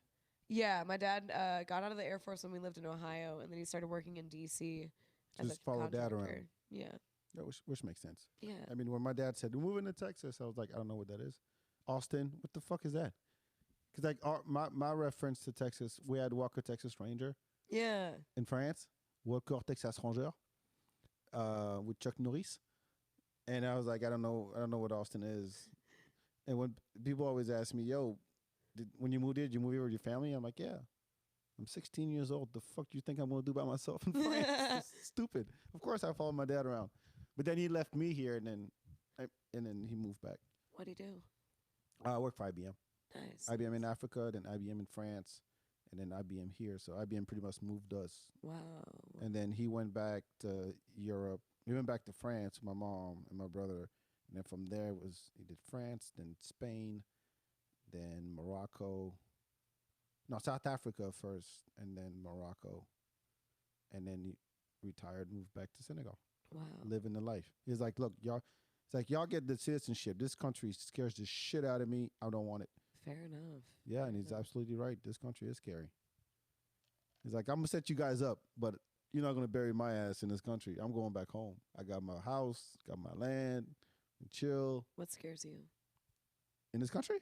Yeah, my dad got out of the Air Force when we lived in Ohio, and then he started working in D.C. as Just a follow dad contractor. around. Yeah, Yeah, which makes sense. yeah. I mean, when my dad said, we're moving to Texas, I was like, I don't know what that is. Austin, what the fuck is that? Because like my reference to Texas, we had Walker Texas Ranger Yeah. in France, Walker Texas Ranger, with Chuck Norris, and I was like, I don't know what Austin is. And when people always ask me, yo, when you moved here, did you move here with your family? I'm like, yeah. I'm 16 years old. The fuck do you think I'm gonna do by myself in France? It's stupid. Of course, I followed my dad around, but then he left me here, and then he moved back. What'd he do? I work for IBM. Nice. IBM in Africa, then IBM in France, and then IBM here. So IBM pretty much moved us. Wow. And then he went back to Europe. He went back to France with my mom and my brother. And then from there he did France, then Spain, then Morocco. No, South Africa first, and then Morocco. And then he retired, moved back to Senegal, Wow. living the life. He's like, look, y'all, it's like, y'all get the citizenship. This country scares the shit out of me. I don't want it. Fair enough. Yeah, Fair and he's enough. absolutely right. This country is scary. He's like, I'm gonna set you guys up, but you're not gonna bury my ass in this country. I'm going back home. I got my house, got my land, and chill What scares you? in this country.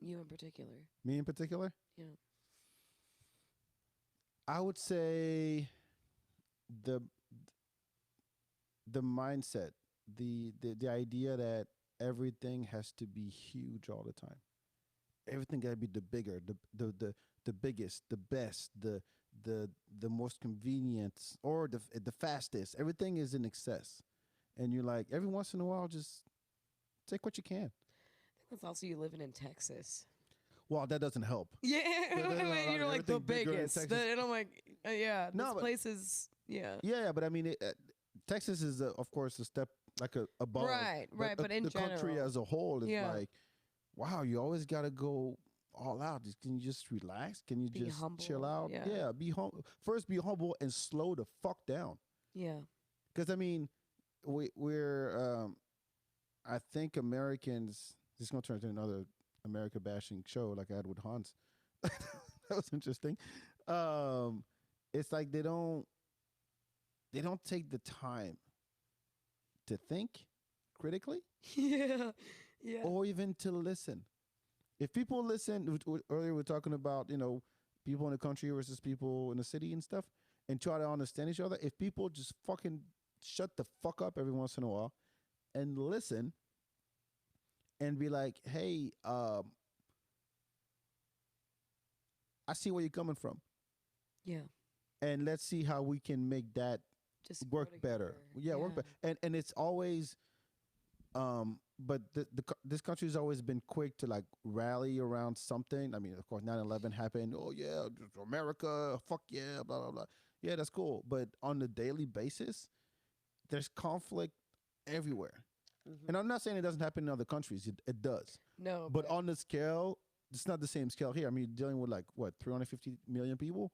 You in particular? Me in particular, Yeah. I would say the mindset, the idea that everything has to be huge all the time. Everything got to be the bigger, the biggest, the best, the most convenient, or the fastest. Everything is in excess, and you're like, every once in a while, just take what you can. I think that's also you living in Texas. Well, that doesn't help. Yeah, you're like the everything bigger in biggest. Texas. And I'm like, yeah, No, this but- place is, yeah. Yeah, but I mean, Texas is of course a step like above. Right, right, but in the country general. as a whole is Yeah. like, wow, you always got to go all out. Can you just relax? Can you Be just chill humble, out? yeah. Be humble. First, be humble and slow the fuck down. Yeah. Because I mean, we're I think Americans. This is gonna turn into another America bashing show like I had with Hans. That was interesting. It's like they don't take the time to think critically Yeah. Yeah. or even to listen. If people listen, earlier we were talking about, people in the country versus people in the city and stuff, and try to understand each other. If people just fucking shut the fuck up every once in a while and listen and be like, hey, I see where you're coming from. Yeah. And let's see how we can make that Just work grow better. together. Yeah, work better. And it's always, but this country's always been quick to like rally around something. I mean, of course, 9/11 happened. Oh yeah, America, fuck yeah, blah blah blah. Yeah, that's cool. But on a daily basis, there's conflict everywhere. Mhm. And I'm not saying it doesn't happen in other countries. It does. No, But on the scale, it's not the same scale here. I mean, you're dealing with like what 350 million people,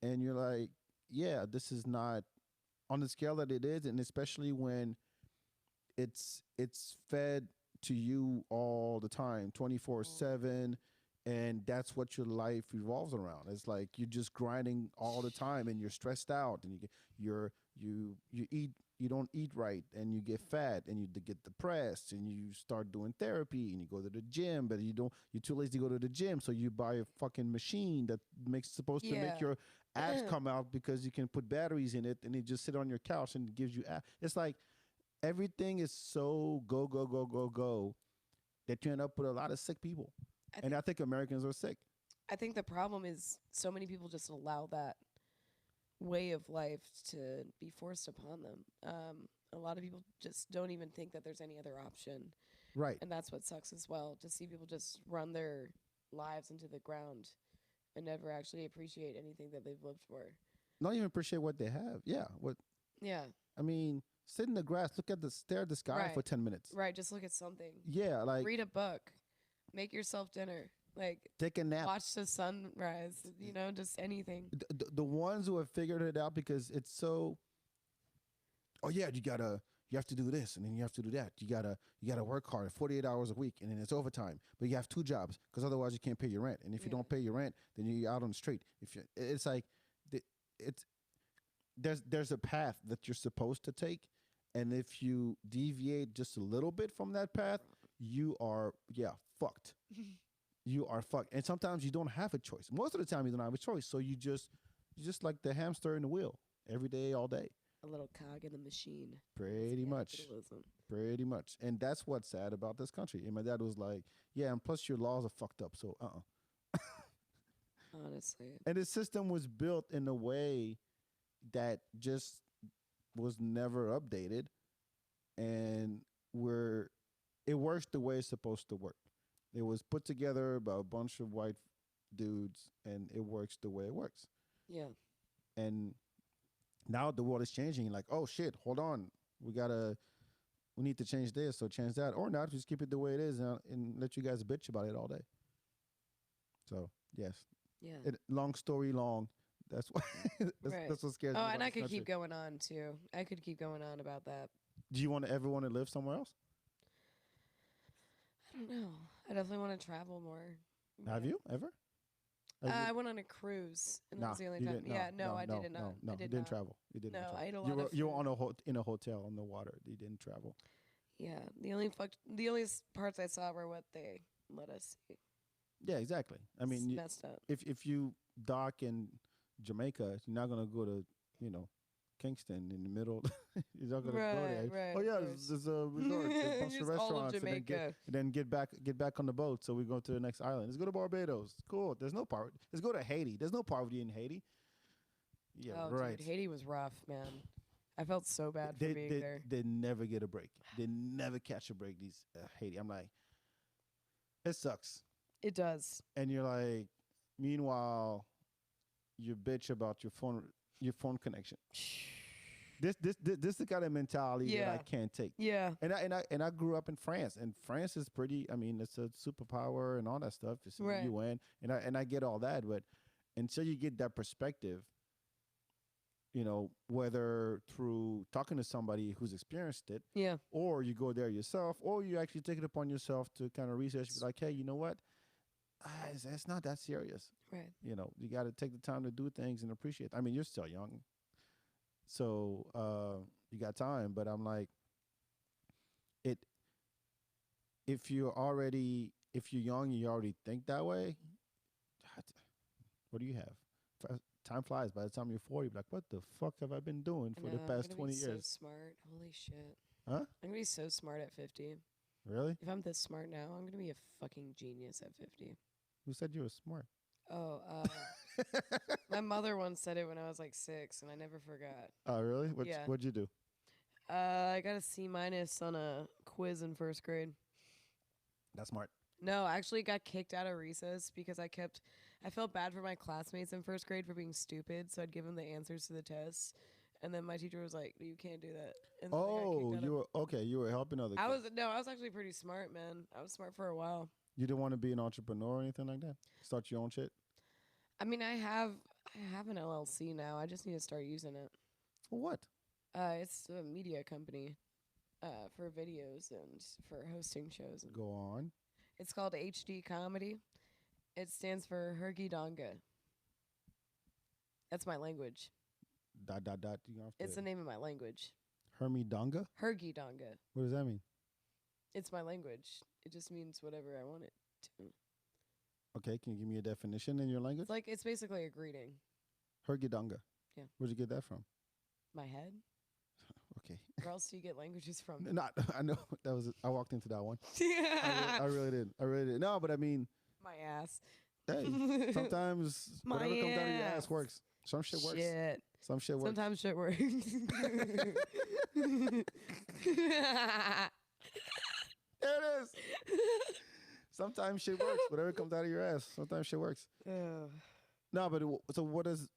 and you're like, yeah, this is not on the scale that it is, and especially when it's fed to you all the time, 24/7, and that's what your life revolves around. It's like you're just grinding all the time, and you're stressed out, and you don't eat right, and you get fat, and you get depressed, and you start doing therapy, and you go to the gym, but you're too lazy to go to the gym, so you buy a fucking machine that supposed to make Yeah. your abs come out because you can put batteries in it, and it just sit on your couch and it gives you abs. It's like everything is so go go go go go that you end up with a lot of sick people, and I think Americans are sick. I think the problem is so many people just allow that way of life to be forced upon them. A lot of people just don't even think that there's any other option. Right. And that's what sucks as well. To see people just run their lives into the ground and never actually appreciate anything that they've lived for. Not even appreciate what they have. Yeah. What Yeah. I mean, sit in the grass, stare at the sky Right. for 10 minutes. Right. Just look at something. Yeah, like Read a book. Make yourself dinner. Like, take a nap. watch the sunrise. You know, just anything. The ones who have figured it out because it's so. Oh yeah, you have to do this and then you have to do that. You gotta work hard, 48 hours a week, and then it's overtime. But you have two jobs because otherwise you can't pay your rent. And if you don't pay your rent, then you're out on the street. It's like, it's there's a path that you're supposed to take, and if you deviate just a little bit from that path, you are fucked. You are fucked. And sometimes you don't have a choice. Most of the time you don't have a choice. So you just like the hamster in the wheel every day, all day. A little cog in the machine. Pretty much. Capitalism. Pretty much. And that's what's sad about this country. And my dad was like, yeah, and plus your laws are fucked up. So, Honestly. And the system was built in a way that just was never updated. And it works the way it's supposed to work. It was put together by a bunch of white dudes, and it works the way it works. Yeah. And now the world is changing. Like, oh shit, hold on, we need to change this, so change that, or not, just keep it the way it is, and let you guys bitch about it all day. So yes, Yeah. Long story long. That's why. That's what scares me. Oh, about and I this could country. keep going on too. I could keep going on about that. Do you ever want to live somewhere else? I don't know. I definitely want to travel more. Have you ever? I went on a cruise, and that was the only time. I did not. No, I you didn't didn't travel. You didn't. No, travel. I ate a lot of You were food. on in a hotel on the water. You didn't travel. Yeah, the only parts I saw were what they let us see. Yeah, exactly. I It's mean, messed up. if you dock in Jamaica, you're not gonna go to Kingston in the middle. You're not gonna go there. Right, Oh of yeah, course. there's a resort, there's a bunch of Just all of restaurants, and Jamaica. then get back on the boat. So we go to the next island. Let's go to Barbados. Cool. There's no poverty. Let's go to Haiti. There's no poverty in Haiti. Yeah, Oh, right. dude, Haiti was rough, man. I felt so bad for being there. They never get a break. They never catch a break. These Haiti. I'm like, it sucks. It does. And you're like, meanwhile, you bitch about your phone connection. This is the kind of mentality that I can't take. Yeah. And I grew up in France, and France is pretty. I mean, it's a superpower and all that stuff. It's Right. the UN, and I get all that, but until you get that perspective, whether through talking to somebody who's experienced it, Yeah. or you go there yourself, or you actually take it upon yourself to kind of research, be like, hey, you know what? It's not that serious. Right. You got to take the time to do things and appreciate. I mean, you're still young, so you got time. But I'm like, if you're young and you already think that way, what do you have? Time flies. By the time you're 40, you're like, what the fuck have I been doing for the past 20 years? So smart. Holy shit. Huh? I'm gonna be so smart at 50. Really? If I'm this smart now, I'm gonna be a fucking genius at 50. Who said you were smart? Oh, my mother once said it when I was like 6, and I never forgot. Oh, really? What'd you do? I got a C- on a quiz in 1st grade. That's smart. No, I actually got kicked out of recess because I felt bad for my classmates in 1st grade for being stupid, so I'd give them the answers to the tests. And then my teacher was like, "You can't do that." And then I got kicked out of- you were helping other kids. I was actually pretty smart, man. I was smart for a while. You didn't want to be an entrepreneur or anything like that? Start your own shit? I mean, I have an LLC now. I just need to start using it. For what? It's a media company for videos and for hosting shows. Go on. It's called HD Comedy. It stands for Hergie Donga. That's my language. ... It's the name of my language. Hermie Donga? Hergie Donga. What does that mean? It's my language. It just means whatever I want it to. Okay, can you give me a definition in your language? It's basically a greeting. Hergie Donga. Yeah. Where'd you get that from? My head. Okay. Where else do you get languages from? Not. I know that was. I walked into that one. Yeah. I really did. I really did. No, but I mean, My ass. hey, sometimes My whatever comes out of your ass. ass works. Some shit works. Shit. Some shit works. Sometimes shit works. There it is. Sometimes shit works. Whatever comes out of your ass. Sometimes shit works. Ugh. No, but so what is?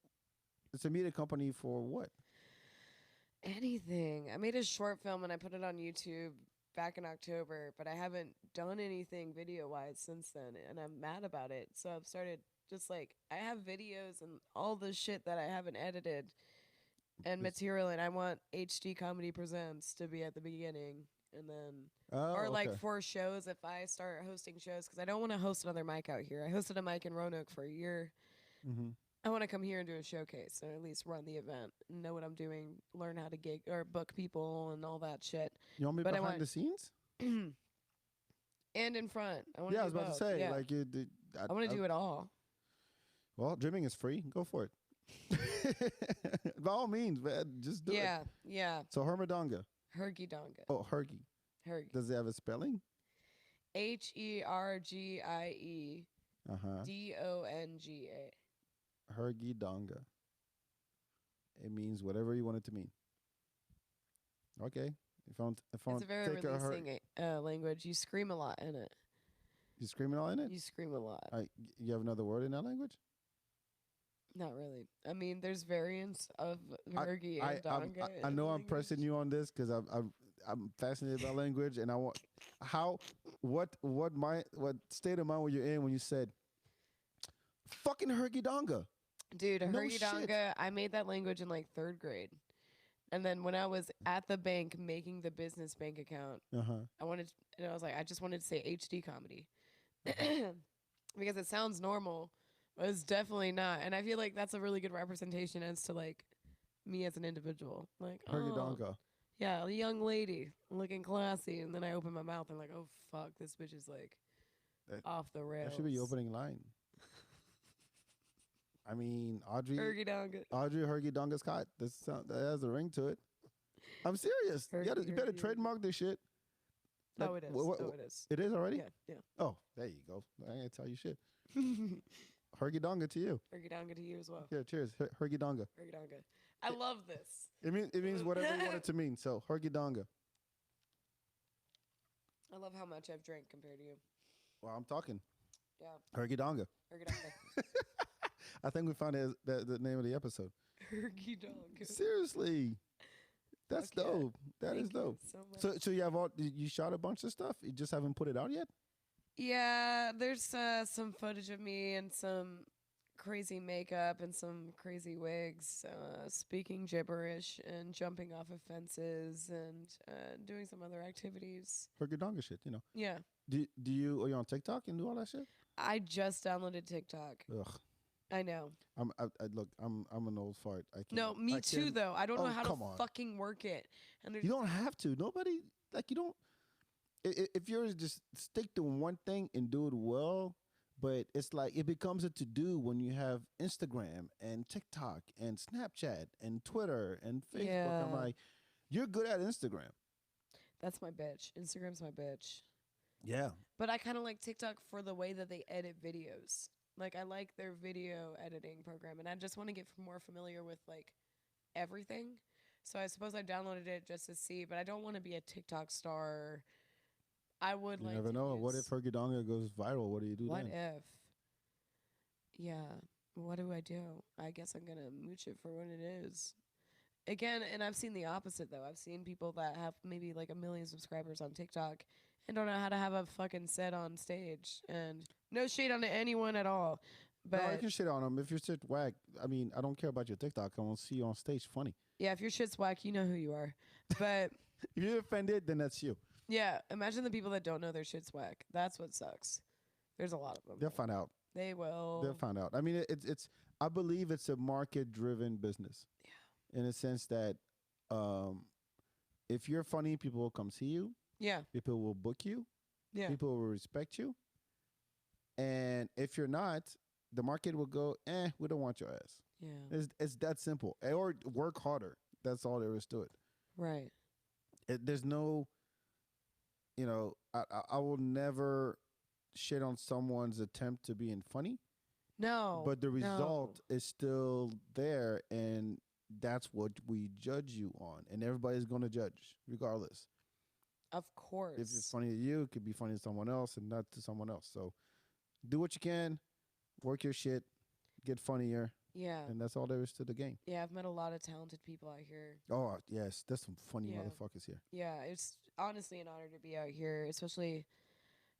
It's a media company for what? Anything. I made a short film and I put it on YouTube back in October, but I haven't done anything video wise since then, and I'm mad about it. So I've started just like I have videos and all the shit that I haven't edited and It's- material, and I want HD Comedy Presents to be at the beginning, and then Oh, or like okay. for shows if I start hosting shows because I don't want to host another mic out here. I hosted a mic in Roanoke for a year. Mm-hmm. I want to come here and do a showcase, or at least run the event, know what I'm doing, learn how to gig or book people and all that shit. You want me But I behind want the scenes? and in front. I want to Yeah, I do was about both. to say, Yeah. like, I want to do it all. Well, dreaming is free. Go for it. By all means, man, just do it. Yeah, yeah. So Hermadonga. Hergie Donga. Oh, Hergie. Hergie. Does it have a spelling? HergieDonga. Uh huh. Hergie Donga. It means whatever you want it to mean. Okay. If I It's a very take a releasing language. You scream a lot in it. you screaming all in it? You scream a lot. You have another word in that language? Not really. I mean, there's variants of I- Hergie I, and Donga. I in know I'm language. pressing you on this because I'm fascinated by language, and I want what state of mind were you in when you said fucking Hergie Donga? Dude, No Hergie shit. Donga, I made that language in like 3rd grade. And then when I was at the bank making the business bank account, Uh huh. I was like, I just wanted to say HD comedy. Because it sounds normal, but it's definitely not. And I feel like that's a really good representation as to like me as an individual. Like, Hergie oh, Donga. yeah, a young lady looking classy. And then I open my mouth and like, oh, fuck, this bitch is like That- off the rails. That should be your opening line. I mean, Audrey Hergie Donga. Hergie Donga Scott. That has a ring to it. I'm serious. You better Hergie. trademark this shit. Oh, Like, it is. what- Oh, it is. It is already? Yeah, Oh, there you go. I ain't gonna tell you shit. yeah. Hergie Donga to you. Hergie Donga to you as well. Here, cheers. Hergie Donga. Hergie Donga. I love this. It means whatever you want it to mean. So Hergie Donga. I love how much I've drank compared to you. Well, I'm talking. Yeah. Hergie Donga. Hergie Donga. I think we found the name of the episode. Hergie Donga. Seriously. That's Okay. dope. That is Thank you dope. so much. So you have you shot a bunch of stuff. You just haven't put it out yet. Yeah, there's some footage of me and some crazy makeup and some crazy wigs, speaking gibberish and jumping off of fences and doing some other activities. Hergie Donga shit. You know. Yeah. Do you are you on TikTok and do all that shit? I just downloaded TikTok. Ugh. I know. Look. I'm an old fart. I can't. No, me I too, can't- though. I don't know Oh, how come to on. fucking work it. And there's You don't have to. Nobody like you don't. If you're just stick to one thing and do it well, but it's like it becomes a to do when you have Instagram and TikTok and Snapchat and Twitter and Facebook. I'm Yeah. like, you're good at Instagram. That's my bitch. Instagram's my bitch. Yeah. But I kind of like TikTok for the way that they edit videos. Like, I like their video editing program, and I just want to get more familiar with, like, everything. So I suppose I downloaded it just to see, but I don't want to be a TikTok star. I would You like never to know. What if use- Hergie Donga goes viral? What do you do What then? if? Yeah. What do I do? I guess I'm going to mooch it for what it is. Again, and I've seen the opposite, though. I've seen people that have maybe, like, 1 million subscribers on TikTok and don't know how to have a fucking set on stage. And no shade on anyone at all. No, you But can shit on them if you're shit whack. I mean, I don't care about your TikTok. I want to see you on stage funny. yeah, if your shit's whack, you know who you are. But If you're offended, then that's you. yeah, imagine the people that don't know their shit's whack. That's what sucks. There's a lot of them. They'll find out. They will. They'll find out. I mean, it's. I believe it's a market-driven business. Yeah. In a sense that, if you're funny, people will come see you. Yeah. People will book you. Yeah. People will respect you. And if you're not, the market will go, we don't want your ass. Yeah. It's that simple. Or work harder. That's all there is to it. Right. There's no, I will never shit on someone's attempt to being funny, No. but the no. result is still there, and that's what we judge you on, and everybody's going to judge regardless. Of course. If it's funny to you, it could be funny to someone else and not to someone else. So do what you can, work your shit, get funnier, Yeah. and that's all there is to the game. Yeah, I've met a lot of talented people out here. Oh yes, there's some funny Yeah. motherfuckers here. Yeah, it's honestly an honor to be out here, especially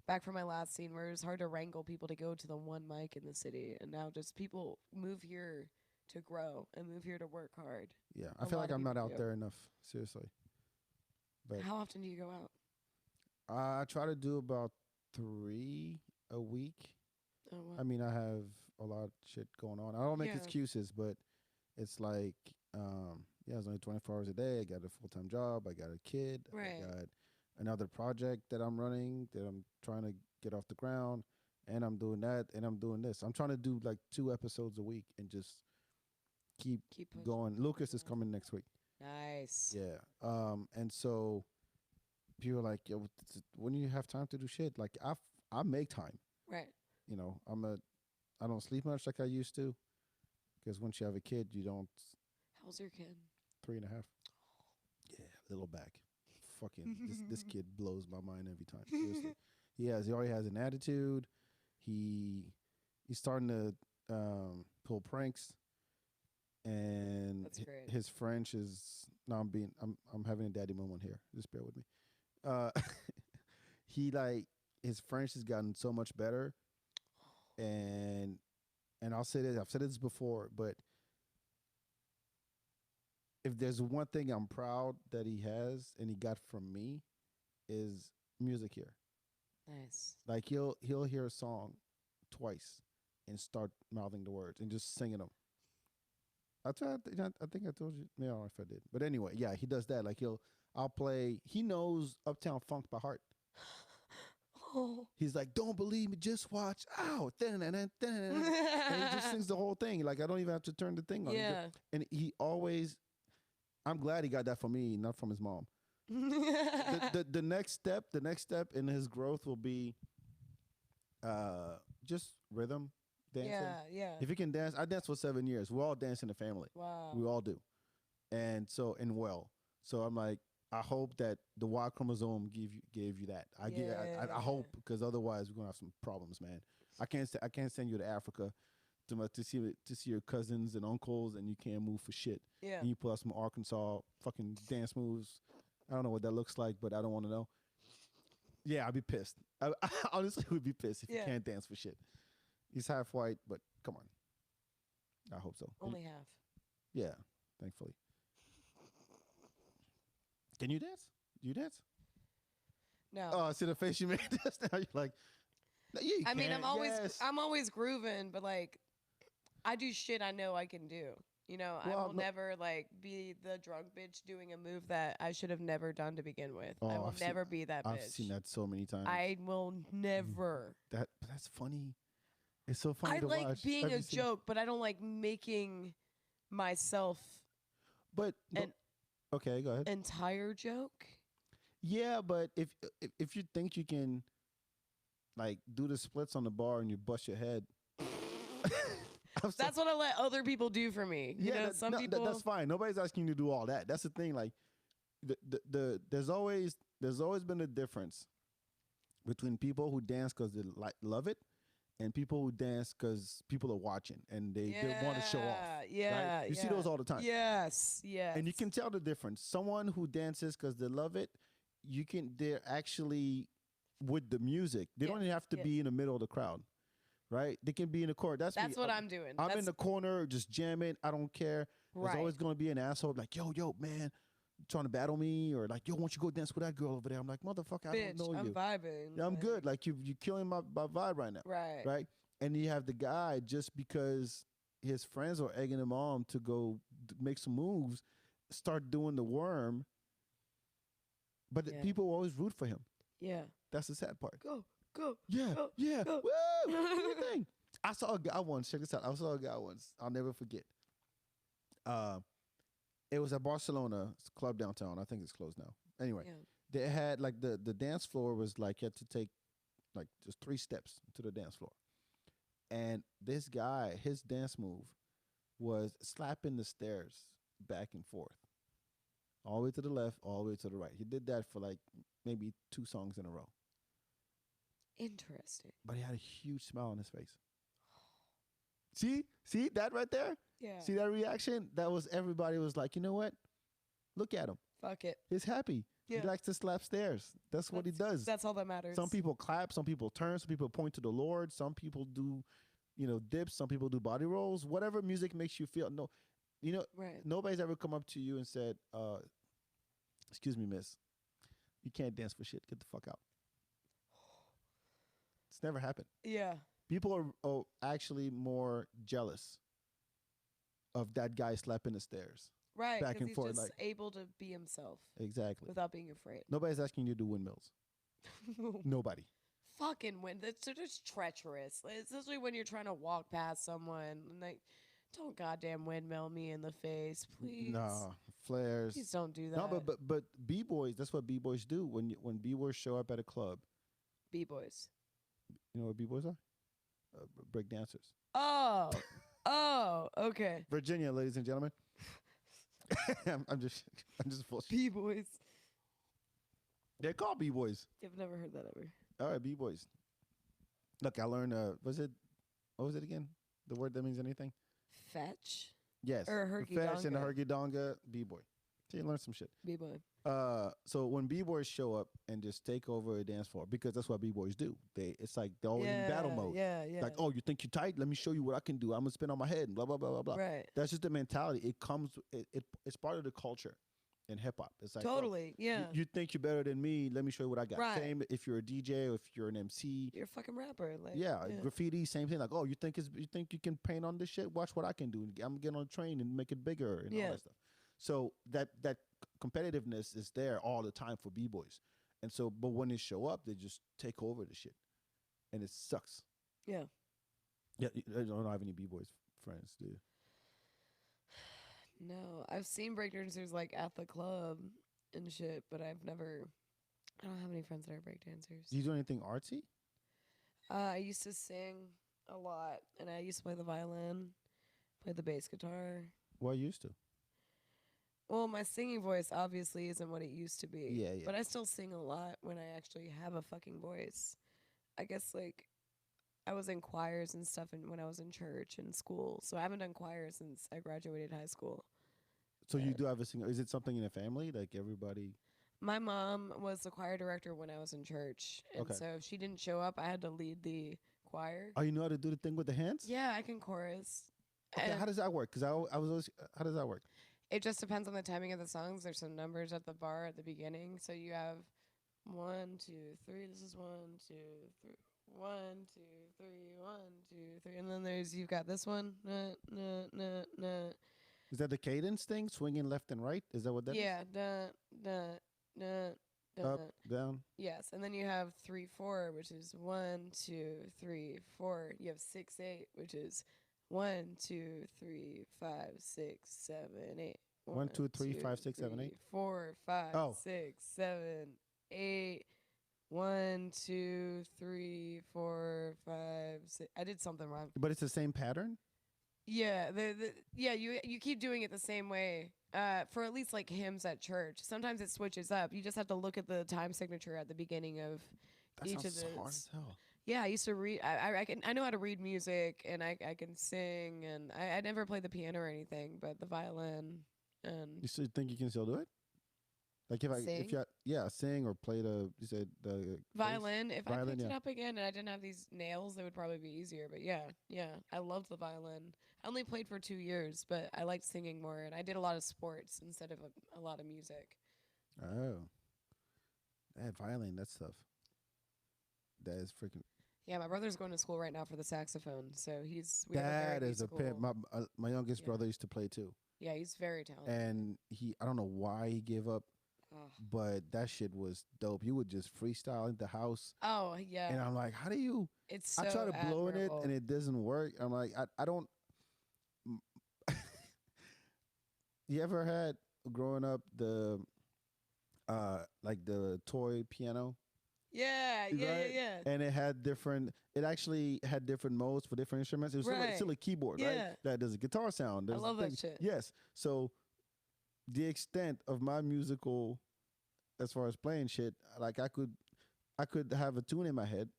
back from my last scene where it was hard to wrangle people to go to the one mic in the city, and now just people move here to grow and move here to work hard. Yeah, A I feel lot like of I'm not people out do. there enough. Seriously, but How often do you go out? I try to do about 3 a week. Oh, wow. I mean, I have a lot of shit going on. I don't make Yeah. excuses, but it's like, yeah, it's only 24 hours a day. I got a full time job. I got a kid. Right. I got another project that I'm running that I'm trying to get off the ground, and I'm doing that, and I'm doing this. I'm trying to do like 2 episodes a week and just keep Keep pushing. going. Lucas is Yeah. coming next week. Nice. Yeah. And so people are like, yo, when do you have time to do shit? Like I make time. Right. You know, I don't sleep much like I used to, because once you have a kid, you don't. How's your kid? 3.5. Yeah, little back. Fucking this kid blows my mind every time. Seriously, he already has an attitude. He's starting to pull pranks, and That's great. his French is. No, I'm having a daddy moment here. Just bear with me. Uh, he like his French has gotten so much better, and I'll say this. I've said this before, but if there's one thing I'm proud that he has and he got from me, is music here. Nice. Like he'll hear a song twice and start mouthing the words and just singing them. I think I told you. I don't know if I did, but anyway, yeah, he does that. Like I'll play. He knows Uptown Funk by heart. Oh. He's like, "Don't believe me, just watch out." And he just sings the whole thing. Like I don't even have to turn the thing on. Yeah. And he always. I'm glad he got that from me, not from his mom. The next step in his growth will be just rhythm dancing. Yeah, yeah. If he can dance, I danced for 7 years. We all dance in the family. Wow. We all do. And so So I'm like, I hope that the Y chromosome gave you that. I hope, because otherwise we're gonna have some problems, man. I can't send you to Africa to see your cousins and uncles, and you can't move for shit. Yeah. And you pull out some Arkansas fucking dance moves. I don't know what that looks like, but I don't want to know. Yeah, I'd be pissed. I honestly would be pissed if you can't dance for shit. He's half white, but come on. I hope so. Only half. Yeah, thankfully. Can you dance? Do you dance? No. Oh, see the face you made just now. You're like, yeah, you I mean, can, yes. I'm always grooving, but like, I do shit I know I can do. You know, I Well, will never like be the drunk bitch doing a move that I should have never done to begin with. I will never be that bitch. I've seen that so many times. I will never. That's funny. It's so funny I to like watch. being Have a you seen- joke, but I don't like making myself But an okay, go ahead. entire joke. Yeah, but if you think you can, like, do the splits on the bar and you bust your head. That's what I let other people do for me. You know, some people. That's fine. Nobody's asking you to do all that. That's the thing. Like, there's always been a difference between people who dance because they love it, and people who dance because people are watching and they want to show off. Yeah, right? You see those all the time. Yes, yes. And you can tell the difference. Someone who dances because they love it, they're actually with the music. They don't even have to be in the middle of the crowd. Right? They can be in the corner. That's what I'm doing. I'm in the corner just jamming. I don't care. There's always going to be an asshole like, yo, man, trying to battle me, or like, yo, why don't you go dance with that girl over there? I'm like, motherfucker, I don't know I'm you. Vibing. Yeah, I'm good. Like you're killing my vibe right now. Right. Right. And you have the guy, just because his friends are egging him on to go make some moves, start doing the worm. But the people always root for him. Yeah. That's the sad part. Go. Yeah. Go, yeah. go. Woo! Do your thing. I saw a guy once. Check this out. I saw a guy once. I'll never forget. It was at Barcelona. It's a club downtown. I think it's closed now. Anyway, they had like the dance floor was like, you had to take like just 3 steps to the dance floor. And this guy, his dance move was slapping the stairs back and forth. All the way to the left, all the way to the right. He did that for like maybe 2 songs in a row. Interesting. But he had a huge smile on his face. See that right there? Yeah. See that reaction? That was everybody was like, you know what? Look at him. Fuck it. He's happy. Yeah. He likes to slap stairs. That's what he does. That's all that matters. Some people clap, some people turn, some people point to the Lord, some people do, dips, some people do body rolls, whatever music makes you feel. No, Right. nobody's ever come up to you and said, excuse me, miss, you can't dance for shit. Get the fuck out. It's never happened. Yeah. People are actually more jealous of that guy slapping the stairs. Right. Back and he's forth, just like- able to be himself Exactly. without being afraid. Nobody's asking you to do windmills. Nobody. Fucking wind. That's just treacherous. Like, especially when you're trying to walk past someone. And like, don't goddamn windmill me in the face, please. No, flares. Please don't do that. No, but b-boys, that's what b-boys do. When b-boys show up at a club, B-boys. you know what b-boys are? Break dancers. Oh. Oh, okay. Virginia, ladies and gentlemen. I'm just bullshit. B-boys. They're called b-boys. I've never heard that ever. All right, b-boys. Look, I learned. What was it again? The word that means anything? Fetch? Yes. Or Hergie Fetch and the Donga. Hergie Donga, b-boy. So you learn some shit. B-boy. So when b-boys show up and just take over a dance floor, because that's what b-boys do. It's like they're all in battle mode. Yeah. Like, oh, you think you're tight? Let me show you what I can do. I'm gonna spin on my head and blah blah blah blah blah. Right. That's just the mentality. It comes. It's part of the culture in hip hop. It's like, Totally. Yeah. You think you're better than me? Let me show you what I got. Right. Same if you're a DJ or if you're an MC. You're a fucking rapper. Like, Yeah, graffiti, same thing. Like, oh, you think you can paint on this shit? Watch what I can do. I'm getting on a train and make it bigger and all that stuff. So that competitiveness is there all the time for b-boys, and so but when they show up, they just take over the shit, and it sucks. Yeah. Yeah, I don't have any b-boys friends, do you? No, I've seen breakdancers like at the club and shit, but I don't have any friends that are breakdancers. Do you do anything artsy? I used to sing a lot, and I used to play the violin, play the bass guitar. Well, I used to. Well, my singing voice obviously isn't what it used to be. Yeah. But I still sing a lot when I actually have a fucking voice. I guess, like, I was in choirs and stuff when I was in church and school. So I haven't done choir since I graduated high school. So you do have a singer. Is it something in the family? Like everybody? My mom was the choir director when I was in church. And Okay. so if she didn't show up, I had to lead the choir. Oh, you know how to do the thing with the hands? Yeah, I can chorus. Okay, And how does that work? Because I was always, how does that work? it just depends on the timing of the songs. There's some numbers at the bar at the beginning. So you have 1, 2, 3. This is 1, 2, 3. 1, 2, 3, 1, 2, 3. And then you've got this one. Is that the cadence thing? Swinging left and right? Is that what that is? Yeah. Up, down. Yes. And then you have 3, 4, which is 1, 2, 3, 4. You have 6, 8, which is 1, 2, 3, 5, 6, 7, 8. 1, 2, 3, 5, 6, 7, 8. 4, 5, Oh. 6, 7, 8. 1, 2, 3, 4, 5, 6. I did something wrong. But it's the same pattern? Yeah, you keep doing it the same way. For at least like hymns at church. Sometimes it switches up. You just have to look at the time signature at the beginning of That each sounds of hard those. as hell. Yeah, I used to read. I know how to read music, and I can sing, and I never played the piano or anything, but the violin and You still think you can still do it? Like if you sing or play you said the violin. If I Violin, picked it yeah. up again and I didn't have these nails, it would probably be easier. But yeah, I loved the violin. I only played for 2 years, but I liked singing more, and I did a lot of sports instead of a lot of music. Oh. That violin, that stuff. That is freaking. Yeah, my brother's going to school right now for the saxophone, so we have a very That is a pimp. musical- My youngest Yeah. brother used to play too, Yeah, he's very talented. and I don't know why he gave up, Ugh. but that shit was dope. He would just freestyle in the house, Oh yeah, and I'm like, how do you? it's so I try to blow in it, admirable. and it doesn't work. I'm like, I don't. You ever had growing up like the toy piano? Yeah, Right? yeah. And it actually had different modes for different instruments. It was Right. still a keyboard, Yeah. right? That does a guitar sound. I There's love that thing- shit. Yes. So the extent of my musical, as far as playing shit, like I could have a tune in my head,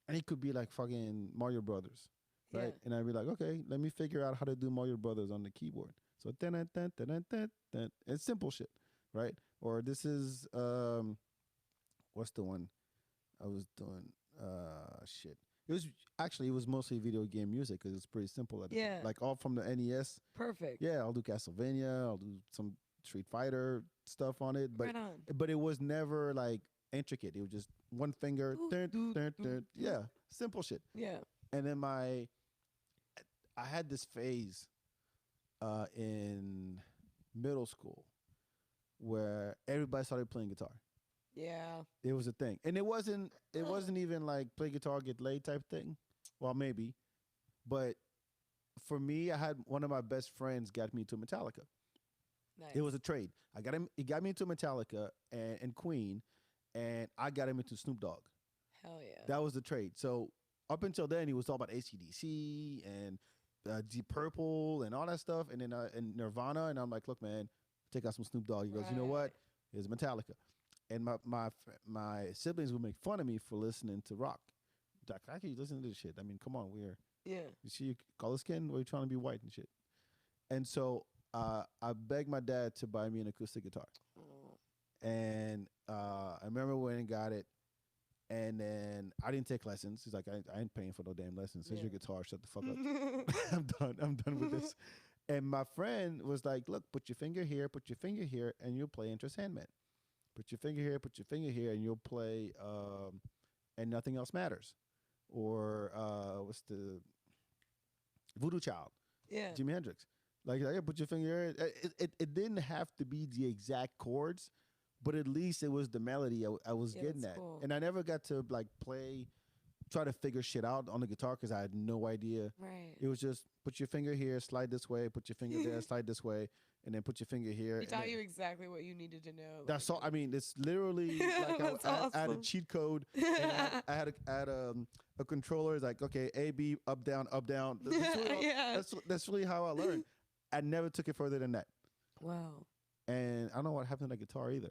and it could be like fucking Mario Brothers. Yeah. right? And I'd be like, okay, let me figure out how to do Mario Brothers on the keyboard. So dun, dun, dun, dun, dun, dun, dun. It's simple shit, right? Or this is what's the one I was doing? Shit. It was mostly video game music because it's pretty simple at the time. Yeah. Like all from the NES. Perfect. Yeah, I'll do Castlevania. I'll do some Street Fighter stuff on it, Right on. but it was never like intricate. It was just one finger. Dun, dun, dun. Yeah, simple shit. Yeah. And then I had this phase in middle school where everybody started playing guitar. Yeah. It was a thing, and it wasn't even like play guitar get laid type thing. Well, maybe, but for me, I had one of my best friends got me into Metallica. Nice. It was a trade. I got him. He got me into Metallica and Queen, and I got him into Snoop Dogg. Hell yeah. That was the trade. So up until then, he was all about AC/DC and Deep Purple and all that stuff, and then and Nirvana. And I'm like, look, man, check out some Snoop Dogg. He goes, you know what? Here's Metallica. And my siblings would make fun of me for listening to rock. Like, how can you listen to this shit? I mean, come on, we're Yeah. you see your color skin, or you trying to be white and shit. And so I begged my dad to buy me an acoustic guitar. Oh. And I remember when I got it, and then I didn't take lessons. He's like, I ain't paying for no damn lessons. Here's your guitar. Shut the fuck up. I'm done with this. And my friend was like, look, put your finger here, and you'll play Enter Sandman. Put your finger here, and you'll play And Nothing Else Matters. Or what's the Voodoo Child? Yeah. Jimi Hendrix. Like, yeah, put your finger here. It didn't have to be the exact chords, but at least it was the melody I was getting at. Cool. And I never got to like try to figure shit out on the guitar because I had no idea. Right. It was just put your finger here, slide this way, put your finger there, slide this way, and then put your finger here. He taught you exactly what you needed to know. That's all. I mean, it's literally like I had a cheat code. And I had a controller. It's like, okay, A, B, up, down, up, down. That's really how I learned. I never took it further than that. Wow. And I don't know what happened to the guitar either.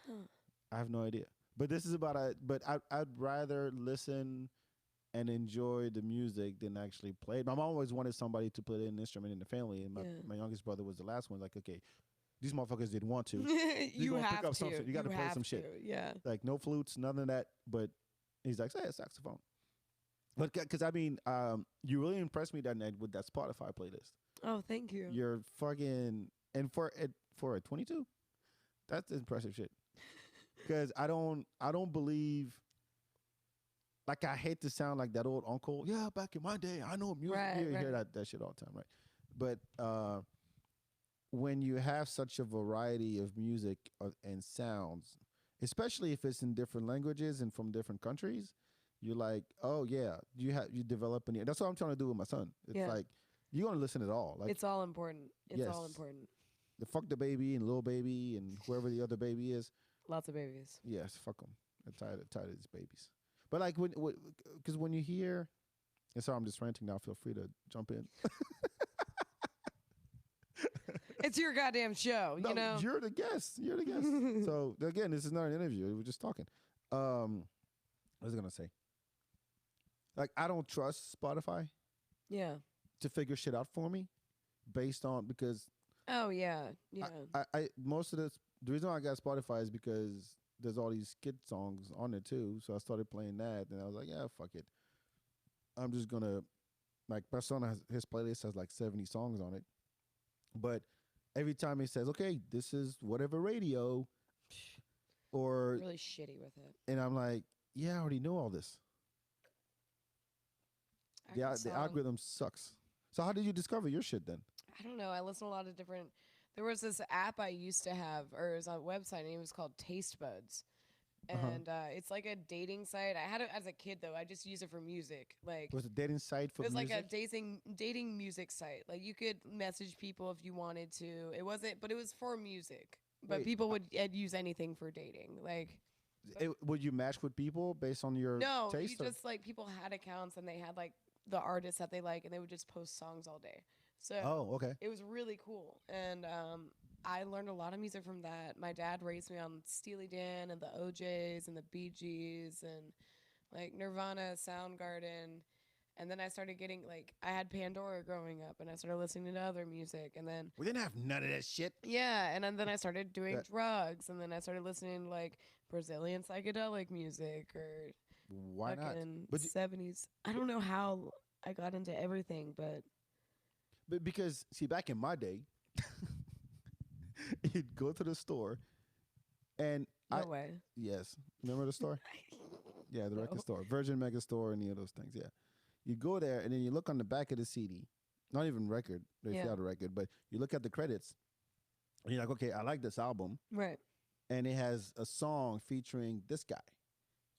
Huh. I have no idea. But this is about I'd rather listen and enjoy the music than actually play it. My mom always wanted somebody to play an instrument in the family, and my youngest brother was the last one. Like, okay, these motherfuckers didn't want to. You gonna have pick up to. something. You got to play some shit. Yeah. Like no flutes, none of that. But he's like, say a saxophone. But because I mean, you really impressed me that night with that Spotify playlist. Oh, thank you. You're fucking and for a 22, that's impressive shit. Because I don't believe. Like, I hate to sound like that old uncle. Yeah, back in my day, I know music. Right, You hear that shit all the time, right? But when you have such a variety of music and sounds, especially if it's in different languages and from different countries, you're like, oh yeah, you develop an ear. That's what I'm trying to do with my son. It's like you're gonna listen to it all. Like, it's all important. It's all important. The fuck the baby and little baby and whoever the other baby is. Lots of babies. Yes, fuck them. I'm tired of these babies. But like because when you hear, and sorry, I'm just ranting now. Feel free to jump in. It's your goddamn show, No, you know. You're the guest. So again, this is not an interview. We're just talking. What was I gonna say? Like, I don't trust Spotify. Yeah. To figure shit out for me, based on because. Oh yeah, yeah. I most of the reason why I got Spotify is because there's all these kid songs on it too. So I started playing that, and I was like, yeah, fuck it. I'm just gonna, like, my son his playlist has like 70 songs on it, but every time he says, okay, this is whatever radio, or really shitty with it, and I'm like, yeah, I already know all this. The algorithm sucks. So how did you discover your shit then? I don't know. I listen to a lot of different. There was this app I used to have, or it was on a website, and it was called Taste Buds. And it's like a dating site. I had it as a kid though. I just use it for music. Like, was it a dating site for music? It was like a dating music site. Like, you could message people if you wanted to. It wasn't, but it was for music. But people would use anything for dating. Like, would you match with people based on your taste? No, just like people had accounts and they had like the artists that they like, and they would just post songs all day. So it was really cool. And I learned a lot of music from that. My dad raised me on Steely Dan and the OJs and the Bee Gees and like Nirvana, Soundgarden. And then I started getting like I had Pandora growing up, and I started listening to other music, and then We didn't have none of that shit. yeah, and then I started doing That- drugs, and then I started listening to like Brazilian psychedelic music or Why not? fucking But 70s. I don't know how I got into everything, but because see, back in my day, you'd go to the store, and no way. yes, remember the store? Yeah, the No. record store, Virgin Mega Store, any of those things. Yeah, you go there, and then you look on the back of the CD, not even record. They Yeah. sell the record, but you look at the credits, and you're like, okay, I like this album, Right. and it has a song featuring this guy.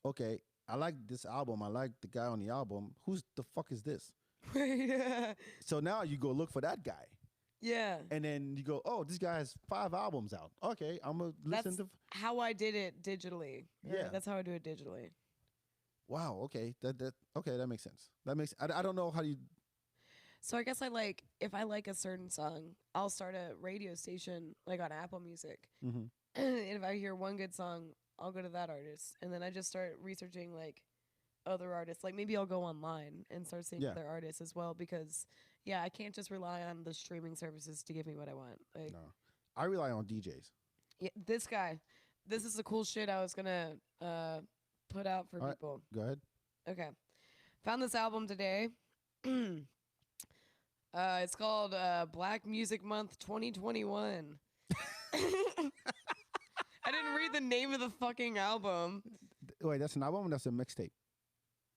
Okay, I like this album. I like the guy on the album. Who's the fuck is this? yeah. So now you go look for that guy. Yeah. And then you go, oh, this guy has 5 albums out. Okay, I'm going to listen That's to. how I did it digitally. Yeah. That's how I do it digitally. Wow, okay. That makes sense. I don't know how you. So I guess I like if I like a certain song, I'll start a radio station like on Apple Music. Mm-hmm. And if I hear one good song, I'll go to that artist. And then I just start researching like other artists. Like maybe I'll go online and start seeing Yeah. other artists as well because yeah, I can't just rely on the streaming services to give me what I want. Like No. I rely on DJs. yeah, this guy. This is the cool shit I was gonna put out for All right. people. Go ahead. Okay. Found this album today. It's called Black Music Month 2021. I didn't read the name of the fucking album. Wait, that's an album or that's a mixtape?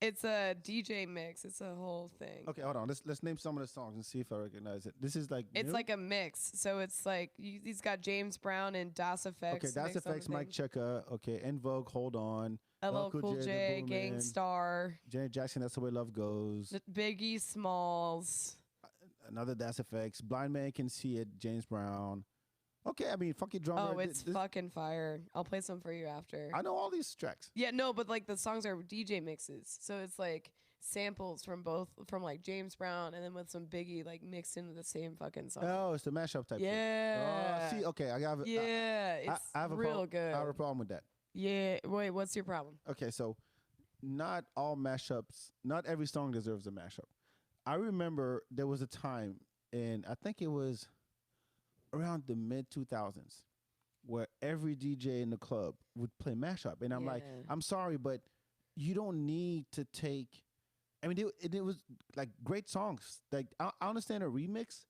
It's a DJ mix. It's a whole thing. Okay, hold on. Let's name some of the songs and see if I recognize it. This is like. It's new? like a mix. So it's like he's got James Brown and Das Effects. Okay, Das mixed on Effects, the Mike thing. Checker. Okay, En Vogue, Hold On. LL Cool J, The Booming, Gangstar, Janet Jackson, That's the Way Love Goes. Biggie Smalls. Another Das Effects. Blind Man Can See It, James Brown. Okay, I mean, fuck your drummer. Oh, it's fucking fire. I'll play some for you after. I know all these tracks. Yeah, no, but like the songs are DJ mixes. So it's like samples from like James Brown and then with some Biggie like mixed into the same fucking song. Oh, it's the mashup type. Yeah. Shit. Oh, see, okay, I got. Yeah, it's I have a real good. I have a problem with that. Yeah. Wait, what's your problem? Okay, so not all mashups, not every song deserves a mashup. I remember there was a time, and I think it was around the mid 2000s, where every DJ in the club would play mashup, and I'm like, Yeah. I'm sorry, but you don't need to take. I mean, it was like great songs. Like I understand a remix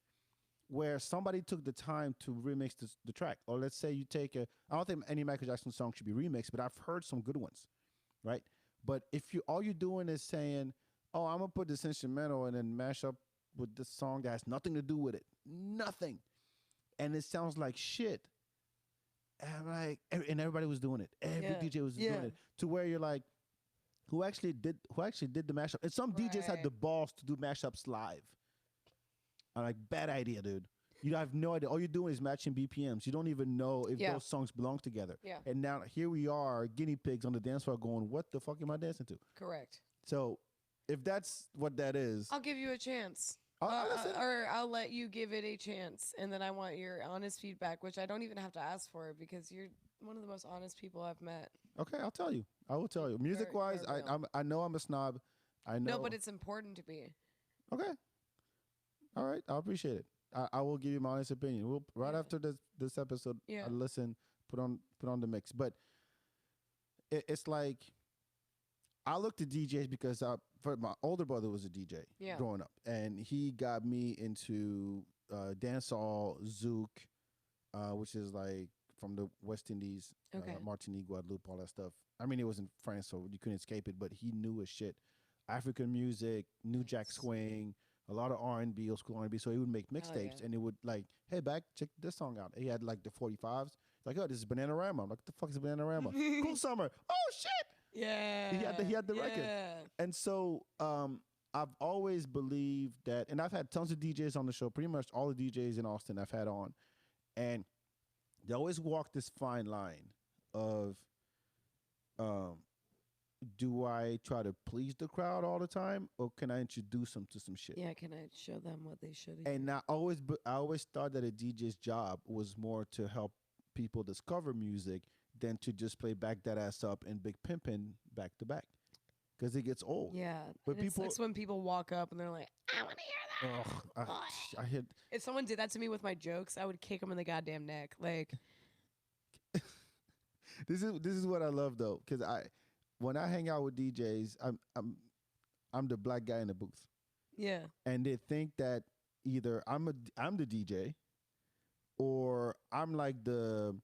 where somebody took the time to remix the track, or let's say you take a. I don't think any Michael Jackson song should be remixed, but I've heard some good ones, right? But if all you're doing is saying, "Oh, I'm gonna put this instrumental and then mash up with this song that has nothing to do with it, nothing," and it sounds like shit. And I'm like, and everybody was doing it. Every Yeah. DJ was Yeah. doing it to where you're like, who actually did the mashup? And some DJs had Right. the balls to do mashups live. I'm like, bad idea, dude. You have no idea. All you're doing is matching BPMs. You don't even know if Yeah. those songs belong together. Yeah. And now here we are, guinea pigs on the dance floor going, what the fuck am I dancing to? Correct. So if that's what that is, I'll give you a chance. listen. Or I'll let you give it a chance, and then I want your honest feedback, which I don't even have to ask for because you're one of the most honest people I've met. okay, I'll tell you. I will tell you. Music wise, you're real. I know I'm a snob. I know. No, but it's important to be. Okay. All right. I appreciate it. I will give you my honest opinion. We'll right Yeah. after this episode. Yeah. I'll listen. Put on the mix. But it's like I looked at DJs because my older brother was a DJ Yeah. growing up, and he got me into dancehall, zouk, which is like from the West Indies, Okay. Martinique, Guadeloupe, all that stuff. I mean, it was in France, so you couldn't escape it. But he knew his shit. African music, New Jack Nice. Swing, a lot of R&B, old school R&B. So he would make mixtapes, yeah. and it would like, hey, back, check this song out. He had like the 45s. Like, oh, this is Bananarama. I'm like, what the fuck is Bananarama? Cool Summer. Oh shit! Yeah. He had the record. Yeah. And so I've always believed that, and I've had tons of DJs on the show. Pretty much all the DJs in Austin I've had on, and they always walk this fine line of, do I try to please the crowd all the time, or can I introduce them to some shit? Yeah, can I show them what they should have? And I always thought that a DJ's job was more to help people discover music than to just play back that ass up and Big Pimpin' back to back. because it gets old. Yeah. But And it people, sucks when people walk up and they're like, I want to hear that. ugh, I hit. If someone did that to me with my jokes, I would kick them in the goddamn neck. Like, This is what I love though, because when I hang out with DJs, I'm the black guy in the booth, yeah. and they think that either I'm the DJ, or I'm like the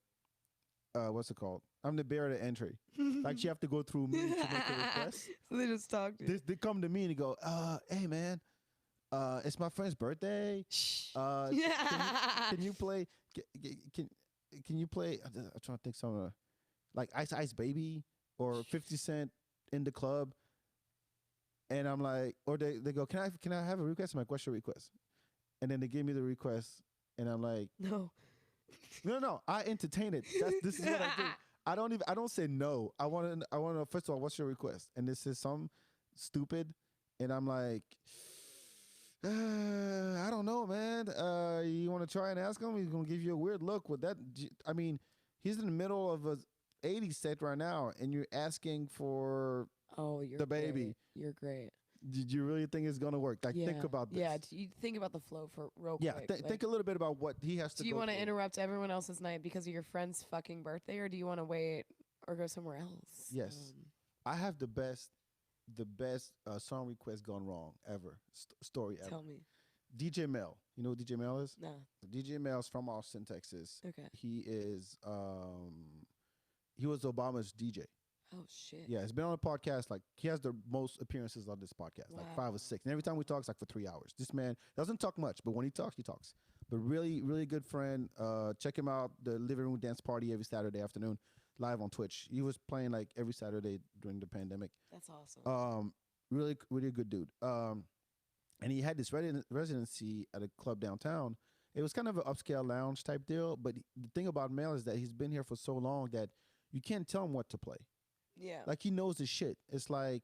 what's it called? I'm the barrier to entry. Like you have to go through me to make a request. So they just talk to you. They come to me and they go, hey man, it's my friend's birthday. Can you play? Can you play? I'm trying to think something like Ice Ice Baby or 50 Cent in the club. And I'm like, or they go, can I have a request? I'm like, what's your request? And then they give me the request, and I'm like, No. no, I entertain it. This is what I do. I don't say no. I want to know, first of all, what's your request? And this is some stupid, and I'm like, I don't know, man. You want to try and ask him? He's gonna give you a weird look with that. I mean, he's in the middle of a 80s set right now, and you're asking for You're the baby. Great. You're great. Did you really think it's gonna work? Like, think about this. Yeah, you think about the flow for real quick. Yeah, think a little bit about what he has to. Do you want to interrupt everyone else's night because of your friend's fucking birthday, or do you want to wait or go somewhere else? Yes, I have the best song request gone wrong ever story ever. Tell me. DJ Mel. You know who DJ Mel is? No. DJ Mel's from Austin, Texas. Okay. He is he was Obama's DJ. Oh shit. Yeah, he's been on a podcast. Like, he has the most appearances on this podcast, like 5 or 6. And every time we talk, it's like for 3 hours. This man doesn't talk much, but when he talks, he talks. But really, really good friend. Check him out. The Living Room Dance Party every Saturday afternoon, live on Twitch. He was playing like every Saturday during the pandemic. That's awesome. Really, really good dude. And he had this residency at a club downtown. It was kind of an upscale lounge type deal. But the thing about Mel is that he's been here for so long that you can't tell him what to play. Yeah. Like, he knows the shit. It's like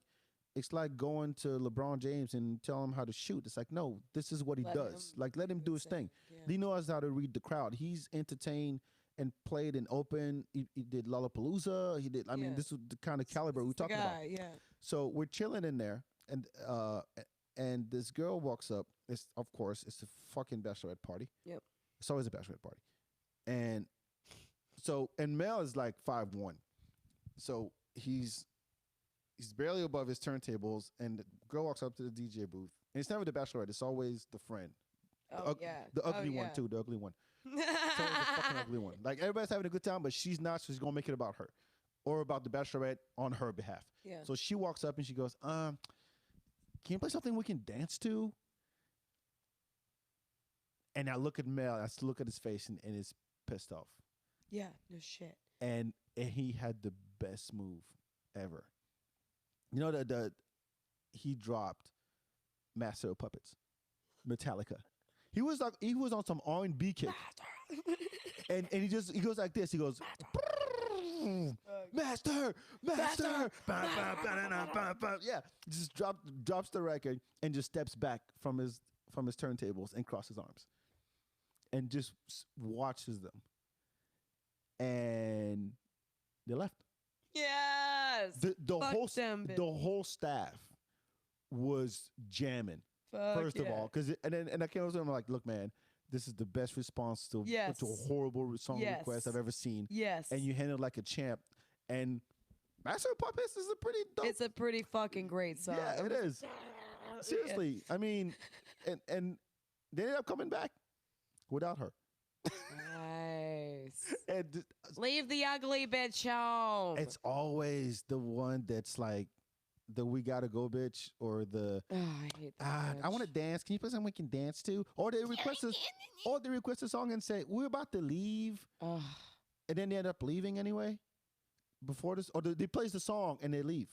going to LeBron James and tell him how to shoot. It's like, no, this is what he does. Like, let him do his thing. Yeah. He knows how to read the crowd. He's entertained and played in open. He did Lollapalooza. He did. I mean, this is the kind of caliber we're talking about. Yeah. So we're chilling in there, and this girl walks up. It's, of course, it's a fucking bachelorette party. Yep. It's always a bachelorette party, and Mel is like 5'1", so he's barely above his turntables, and the girl walks up to the DJ booth, and it's never the bachelorette. It's always the friend. The ugly one too. The ugly one. It's always the fucking ugly one. Like, everybody's having a good time, but she's not. So she's gonna make it about her, or about the bachelorette on her behalf. Yeah. So she walks up and she goes, "Can you play something we can dance to?" And I look at Mel. I look at his face, and it's pissed off. Yeah. No shit. And he had the best move ever. You know, he dropped Master of Puppets, Metallica. He was on some R&B kick, and he goes like this. He goes, Master. Yeah, just drops the record and just steps back from his turntables and crosses arms, and just watches them. And they left. Yes. The whole staff was jamming. First of all, and I came over to him, like, look, man, this is the best response to a horrible song request I've ever seen. Yes. And you handled like a champ. And Master of Puppets is a pretty dope. It's a pretty fucking great song. Yeah, it is. Seriously, I mean, and they ended up coming back without her. Nice. And leave the ugly bitch home. It's always the one that's like the "we gotta go" bitch, or the I hate that. I want to dance. Can you play something we can dance to? Or they request a song and say we're about to leave, and then they end up leaving anyway. Before this, or they plays the song and they leave.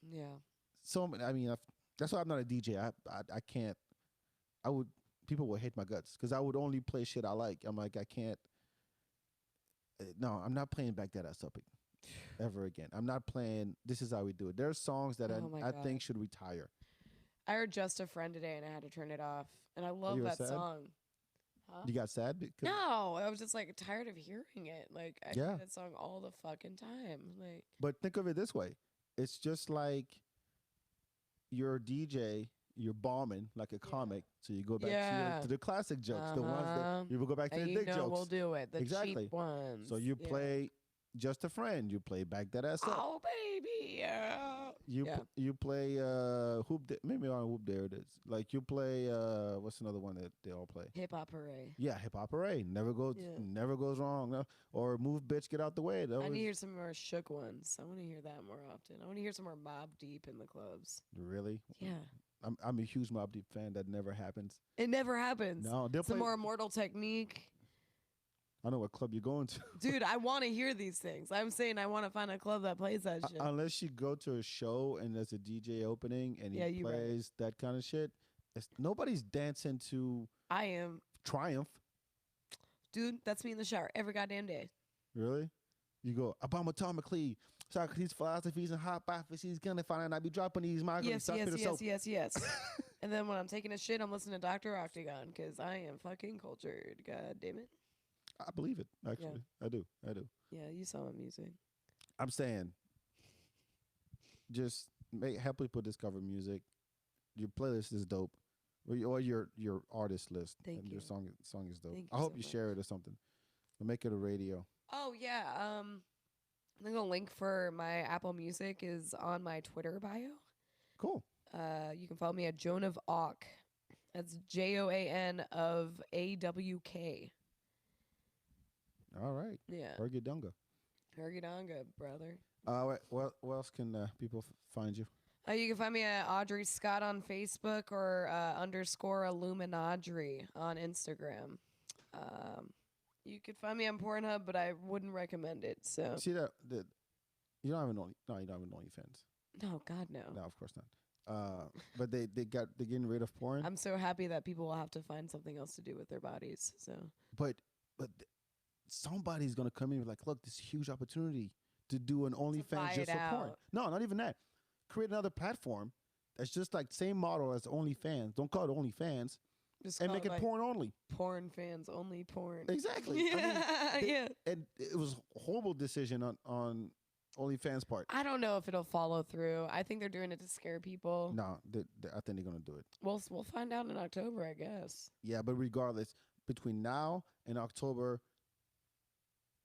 Yeah. So I mean, that's why I'm not a DJ. I can't. People would hate my guts because I would only play shit I like. I'm like, I can't. No, I'm not playing Back That Ass Up ever again. I'm not playing This Is How We Do It. There are songs that I think should retire. I heard Just a Friend today and I had to turn it off. And I love that song. Huh? You got sad? No, I was just like tired of hearing it. Like, I hear that song all the fucking time. Like, but think of it this way. it's just like you're a DJ, you're bombing like a comic. So you go back to the classic jokes, the ones that you will go back to and the you dick know jokes. we'll do it. The Exactly. cheap ones. So you play Just a Friend. You play Back That Ass Up. Oh baby, yeah. You play maybe on Whoop There It Is. Like you play what's another one that they all play? Hip Hop Hooray. Yeah, Hip Hop Hooray. Never goes wrong. No. Or Move Bitch Get Out the Way. I need to hear some more shook ones. I want to hear that more often. I want to hear some more Mob Deep in the clubs. Really? Yeah. I'm a huge Mob Deep fan. That never happens. It never happens. No, they'll some play more Immortal Technique. I know what club you're going to. Dude, I want to hear these things. I'm saying I want to find a club that plays that shit. Unless you go to a show and there's a DJ opening and he plays that kind of shit, nobody's dancing to I am. Triumph. Dude, that's me in the shower every goddamn day. Really? You go, atomically, Socrates' philosophies and hypotheses, gonna find out I be dropping these migrants. Yes. And then when I'm taking a shit, I'm listening to Dr. Octagon because I am fucking cultured. God damn it. I believe it, actually. Yeah. I do. Yeah, you saw my music. I'm saying, just help people discover music. Your playlist is dope. Or your artist list. Thank you. Your song is dope. Thank I you hope so you much. share it or something. Or make it a radio. Oh, yeah. I think the link for my Apple Music is on my Twitter bio. Cool. You can follow me at Joan of Awk. That's JOAN of AWK. All right. Yeah. Hergie Donga. Hergie Donga, brother. What else can people find you? You can find me at Audrey Scott on Facebook or _Illuminadri on Instagram. You could find me on Pornhub, but I wouldn't recommend it. So see that you don't have an OnlyFans. No, God no. No, of course not. But they're getting rid of porn. I'm so happy that people will have to find something else to do with their bodies. So, but somebody's gonna come in and be like, look, this huge opportunity to do an OnlyFans just for porn. No, not even that. Create another platform that's just like same model as OnlyFans. Don't call it OnlyFans. Just and make it porn only. Porn fans only porn. Exactly. Yeah, I mean, yeah. And it was a horrible decision on OnlyFans part. I don't know if it'll follow through. I think they're doing it to scare people. No, I think they're gonna do it. We'll find out in October, I guess. Yeah, but regardless, between now and October,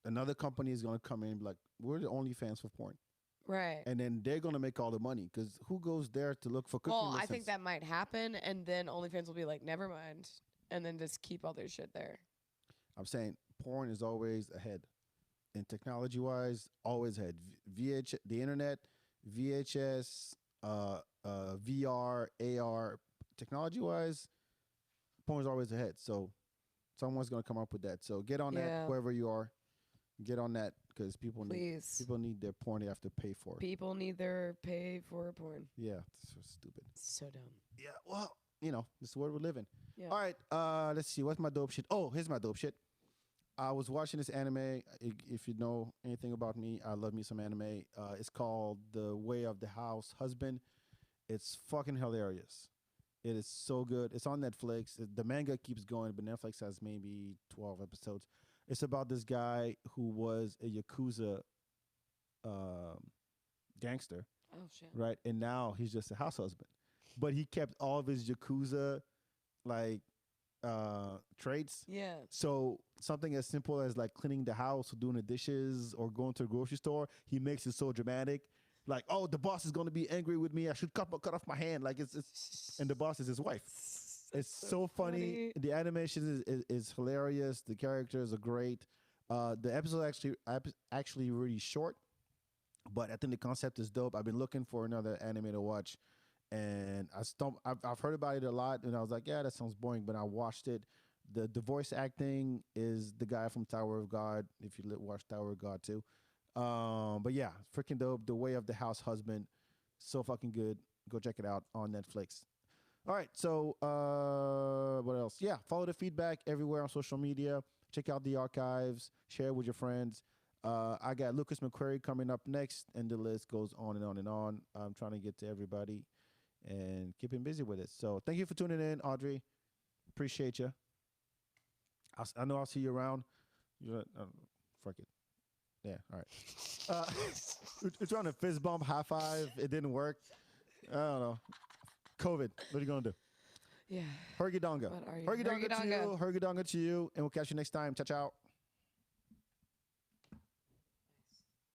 another company is gonna come in and be like, "We're the OnlyFans for porn." Right. And then they're gonna make all the money because who goes there to look for cooking lessons? I think that might happen, and then OnlyFans will be like, "Never mind," and then just keep all their shit there. I'm saying porn is always ahead, and technology-wise, always ahead. The internet, VHS, VR, AR, technology-wise, porn is always ahead. So someone's gonna come up with that. So get on that, whoever you are. Get on that because people need their porn they have to pay for. People need their pay for porn. Yeah, it's so stupid. So dumb. Yeah, well, this is the world we're living. Yeah. All right, let's see. What's my dope shit? Oh, here's my dope shit. I was watching this anime. If you know anything about me, I love me some anime. It's called The Way of the House Husband. It's fucking hilarious. It is so good. It's on Netflix. The manga keeps going, but Netflix has maybe 12 episodes. It's about this guy who was a Yakuza gangster. Oh, shit. Right? And now he's just a house husband. But he kept all of his Yakuza, traits. Yeah. So something as simple as, like, cleaning the house or doing the dishes or going to the grocery store, he makes it so dramatic. Like, oh, the boss is going to be angry with me. I should cut off my hand. Like, it's and the boss is his wife. It's so funny. The animation is hilarious. The characters are great. The episode actually really short, but I think the concept is dope. I've been looking for another anime to watch, and I've heard about it a lot, and I was like, yeah, that sounds boring. But I watched it. The voice acting is the guy from Tower of God. If you watch Tower of God too, but yeah, freaking dope. The Way of the House Husband, so fucking good. Go check it out on Netflix. All right, so what else? Yeah, follow the FeedBak everywhere on social media. Check out the archives. Share it with your friends. I got Lucas McQuarrie coming up next, and the list goes on and on and on. I'm trying to get to everybody and keeping busy with it. So thank you for tuning in, Audrey. Appreciate you. I know I'll see you around. Fuck it. Yeah, all right. We're trying to fist bump, high five. It didn't work. I don't know. COVID. What are you going to do? Yeah. Hergie Donga. What are you? Hergie Donga Hergie to Donga. you. Hergie Donga to you. And we'll catch you next time. Ciao, ciao.